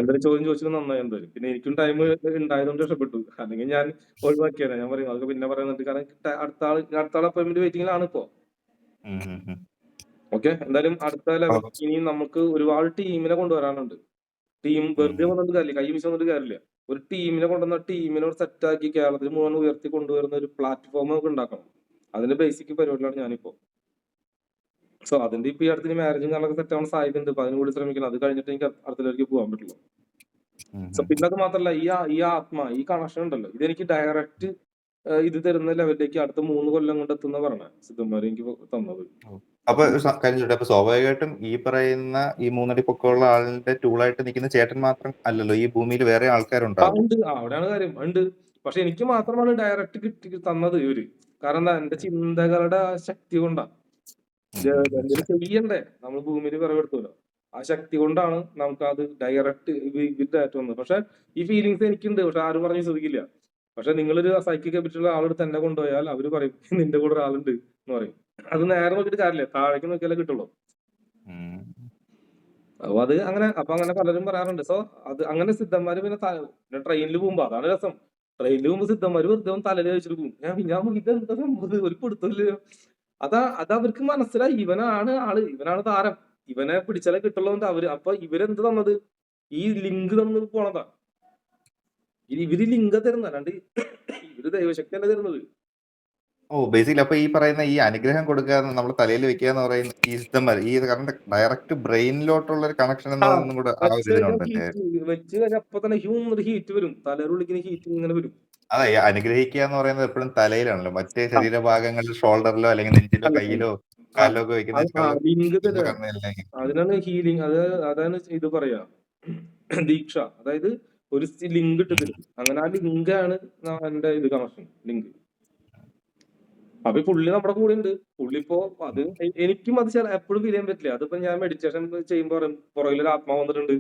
എന്തായാലും ചോദ്യം ചോദിച്ചത് നന്നായി. എന്തായാലും പിന്നെ എനിക്കും ടൈം ഉണ്ടായതുകൊണ്ട് രക്ഷപ്പെട്ടു. അല്ലെങ്കിൽ ഞാൻ ഒഴിവാക്കിയാണ്. ഞാൻ പറയും അതൊക്കെ പിന്നെ പറയുന്നുണ്ട്. കാരണം അടുത്ത ആൾ അപ്പോയിന്റ്മെന്റ് വെയിറ്റിംഗിലാണ് ഇപ്പോ. ഓക്കെ, എന്തായാലും അടുത്ത ലെവൽ ഇനി നമുക്ക് ഒരുപാട് ടീമിനെ കൊണ്ടുവരാനുണ്ട്. ടീം വെറുതെ വന്നിട്ട് കാര്യമില്ല, കൈ വീശി വന്നിട്ട് കാര്യമില്ല. ഒരു ടീമിനെ കൊണ്ടുവന്ന ടീമിനെ സെറ്റ് ആക്കി കേരളത്തിൽ മുഴുവൻ ഉയർത്തി കൊണ്ടുവരുന്ന ഒരു പ്ലാറ്റ്ഫോം നമുക്ക് ഉണ്ടാക്കണം. അതിന്റെ ബേസിക് പരിപാടിയാണ് ഞാനിപ്പോ. സോ അതിന്റെ ഇപ്പൊ ഈ അടുത്ത് മാരേജും കാര്യങ്ങളൊക്കെ സെറ്റ് ആവാൻ സാധ്യതയുണ്ട്. അപ്പൊ അതിനും കൂടി ശ്രമിക്കണം. അത് കഴിഞ്ഞിട്ട് എനിക്ക് അടുത്തതിലേക്ക് പോകാൻ പറ്റുള്ളൂ. സോ പിന്നെ അത് മാത്രല്ല ഈ കണക്ഷൻ ഉണ്ടല്ലോ, ഇതെനിക്ക് ഡയറക്റ്റ് ഇത് തരുന്ന ലെവലിലേക്ക് അടുത്ത 3 കൊല്ലം കൊണ്ട് എത്തുന്ന പറഞ്ഞ സിദ്ധന്മാർ എനിക്ക് തന്നത്.
അപ്പൊ സ്വാഭാവികമായിട്ടും ഈ പറയുന്ന ഈ 3 അടി പൊക്കമുള്ള ആളിന്റെ ടൂളായിട്ട് നിൽക്കുന്ന ചേട്ടൻ മാത്രം അല്ലല്ലോ, ഈ ഭൂമിയിൽ വേറെ ആൾക്കാരുണ്ടാവും.
അവിടെയാണ് കാര്യം. ഉണ്ട്. പക്ഷെ എനിക്ക് മാത്രമാണ് ഡയറക്റ്റ് കിട്ടി തന്നത് ഇവര്. കാരണം എന്താ, എന്റെ ചിന്തകളുടെ ശക്തി കൊണ്ടാണ്. ചെയ്യണ്ടേ, നമ്മൾ ഭൂമിയിൽ വിറവെടുത്തല്ലോ. ആ ശക്തി കൊണ്ടാണ് നമുക്ക് അത് ഡയറക്റ്റ് ഇവരുടെ വന്നത്. പക്ഷെ ഈ ഫീലിങ്സ് എനിക്കുണ്ട്. പക്ഷെ ആരും പറഞ്ഞ് ശ്രദ്ധിക്കില്ല. പക്ഷെ നിങ്ങളൊരു സൈക്കിക് ക്യാപിറ്റലുള്ള ആളെടുത്ത് തന്നെ കൊണ്ടുപോയാൽ അവര് പറയും നിന്റെ കൂടെ ഒരാളുണ്ട് എന്ന് പറയും. അത് നേരെ നോക്കിയിട്ട് കാര്യമില്ല, താഴേക്ക് നോക്കിയാലേ കിട്ടുള്ളൂ. അപ്പൊ അത് അങ്ങനെ പലരും പറയാറുണ്ട്. സോ അത് അങ്ങനെ സിദ്ധന്മാര് പിന്നെ ട്രെയിനിൽ പോകുമ്പോ അതാണ് രസം. ട്രെയിനിൽ പോകുമ്പോ സിദ്ധന്മാര് വെറുതെ തലയിൽ വെച്ചിരിക്കും. ഞാൻ ഇതെന്താ സംഭവം, ഒരു പിടുത്തമില്ല. അത് അവർക്ക് മനസ്സിലായി. ഇവനാണ് ആള്, ഇവനാണ് താരം, ഇവനെ പിടിച്ചാലേ കിട്ടുള്ളതുകൊണ്ട് അപ്പൊ ഇവരെന്ത് തന്നത്, ഈ ലിങ്ക് തന്ന് പോണതാ. ഇവര് ലിങ്ക തരുന്ന, അല്ലാണ്ട് ഇവര് ദൈവശക്തി അല്ല തരുന്നത്.
ബേസിക്കലി അപ്പൊ ഈ പറയുന്ന ഈ അനുഗ്രഹം കൊടുക്കുക, നമ്മൾ തലയിൽ വെക്കുക എന്ന് പറയുന്ന ഈ സിസ്റ്റന്മാർ ഈ കറണ്ട് ഡയറക്റ്റ് ബ്രെയിനിലോട്ടുള്ള ഒരു കണക്ഷൻ എന്നൊന്നും കൂടെ
വെച്ച് കഴിഞ്ഞാൽ അപ്പൊ തന്നെ ഹ്യൂമർ ഹീറ്റ് വരും. തലയുടെ ഉള്ളിലേക്ക് ഹീറ്റ് ഇങ്ങനെ വരും.
അതെ, അനുഗ്രഹിക്കുക എന്ന് പറയുന്നത് എപ്പോഴും തലയിലാണല്ലോ. മറ്റേ ശരീരഭാഗങ്ങളിൽ ഷോൾഡറിലോ അല്ലെങ്കിൽ നെഞ്ചിലോ
അല്ല
കയ്യിലോ
ആ
കാലിലോ ഒക്കെ വെക്കുന്നതിനേക്കാളും
ലിങ്ക് തരാ
കണ്ണിലേക്ക്.
അതിനാണ് ഹീലിംഗ്. അതാണ് ഇത് പറയാ ദീക്ഷ. അതായത് ഒരു ലിങ്ക് ഇട്ട് തരും. അങ്ങനെ ആ ലിങ്കാണ് എന്റെ ഇത് കണക്ഷൻ ലിങ്ക്. അപ്പൊ ഈ പുള്ളി നമ്മുടെ കൂടെ ഉണ്ട്. പുള്ളി ഇപ്പോ അത് എനിക്കും അത് എപ്പോഴും ഫീൽ ചെയ്യാൻ പറ്റില്ല. അതിപ്പോ ഞാൻ മെഡിറ്റേഷൻ ചെയ്യുമ്പോൾ പറയും പുറകിലൊരു ആത്മാവ് വന്നിട്ടുണ്ട്,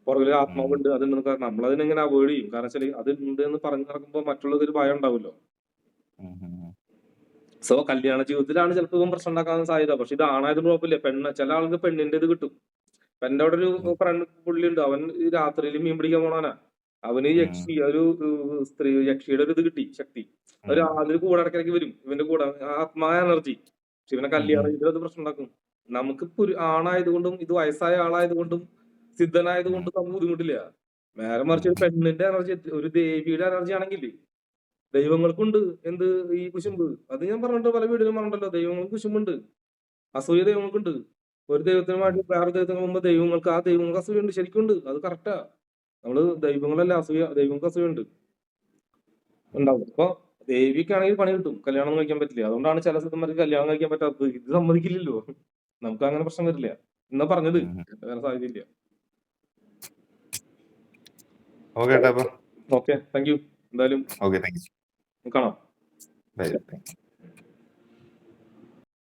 പുറകിലൊരു ആത്മാവുണ്ട്, അതുണ്ട്. നമ്മളതിനെങ്ങനെ അവോയ്ഡ് ചെയ്യും? കാരണം വെച്ചാൽ അത് ഉണ്ട് എന്ന് പറഞ്ഞു നടക്കുമ്പോൾ മറ്റുള്ളവർക്ക് ഒരു ഭയം ഉണ്ടാവുമല്ലോ. സോ കല്യാണ ജീവിതത്തിലാണ് ചിലപ്പോൾ ഇവൻ പ്രശ്നം ഉണ്ടാക്കാൻ സാധ്യത. പക്ഷെ ഇത് ആണായത് കുഴപ്പമില്ല. ചില ആൾക്ക് പെണ്ണിന്റെ ഇത് കിട്ടും. ഇപ്പൊ എന്റെ അവിടെ ഒരു പുള്ളി ഉണ്ട്. അവൻ ഈ രാത്രിയിൽ മീൻ പിടിക്കാൻ പോണവനാ. അവന് ഒരു സ്ത്രീ യക്ഷിയുടെ ഒരു ഇത് കിട്ടി, ശക്തി. അതിൽ കൂടെ ഇടയ്ക്കിടയ്ക്ക് വരും ഇവന്റെ കൂടെ, ആത്മായ എനർജി. പക്ഷെ ഇവനെ കല്യാണം ഇതിലത് പ്രശ്നം ഉണ്ടാക്കും. നമുക്കിപ്പോ ഒരു ആണായതുകൊണ്ടും ഇത് വയസ്സായ ആളായതുകൊണ്ടും സിദ്ധനായതുകൊണ്ടും നമുക്ക് ബുദ്ധിമുട്ടില്ല. നേരെ മറിച്ച് ഒരു പെണ്ണിന്റെ എനർജി, ഒരു ദേവിയുടെ എനർജി ആണെങ്കിൽ ദൈവങ്ങൾക്കുണ്ട് എന്ത് ഈ കുശുമ്പ്. അത് ഞാൻ പറഞ്ഞിട്ട് പല വീഡിയോയിലും പറഞ്ഞിട്ടല്ലോ, ദൈവങ്ങൾക്ക് കുശുമ്പുണ്ട്, അസൂയ ദൈവങ്ങൾക്കുണ്ട്. ഒരു ദൈവത്തിനുമായിട്ട് വേറെ ദൈവത്തിന് മുമ്പ് ദൈവങ്ങൾക്ക് ആ ദൈവങ്ങൾക്ക് അസൂയുണ്ട്, ശരിക്കുണ്ട്. അത് കറക്റ്റാ. നമ്മള് ദൈവങ്ങളല്ല അസൂയ, ദൈവങ്ങൾക്ക് അസൂയുണ്ട് ഉണ്ടാവും. അപ്പൊ ദേവിക്കാണെങ്കിൽ പണി കിട്ടും, കല്യാണം കഴിക്കാൻ പറ്റില്ല. അതുകൊണ്ടാണ് ചില സിദ്ധന്മാർക്ക് കല്യാണം കഴിക്കാൻ പറ്റാത്തത്. ഇത് സമ്മതിക്കില്ലല്ലോ. നമുക്ക് അങ്ങനെ പ്രശ്നം വരില്ല എന്നാ പറഞ്ഞത്. വേറെ സാധ്യതയില്ല. Okay, thank you. എന്തായാലും
ഓക്കെ, താങ്ക് യു.
കാണാം.
ബൈ.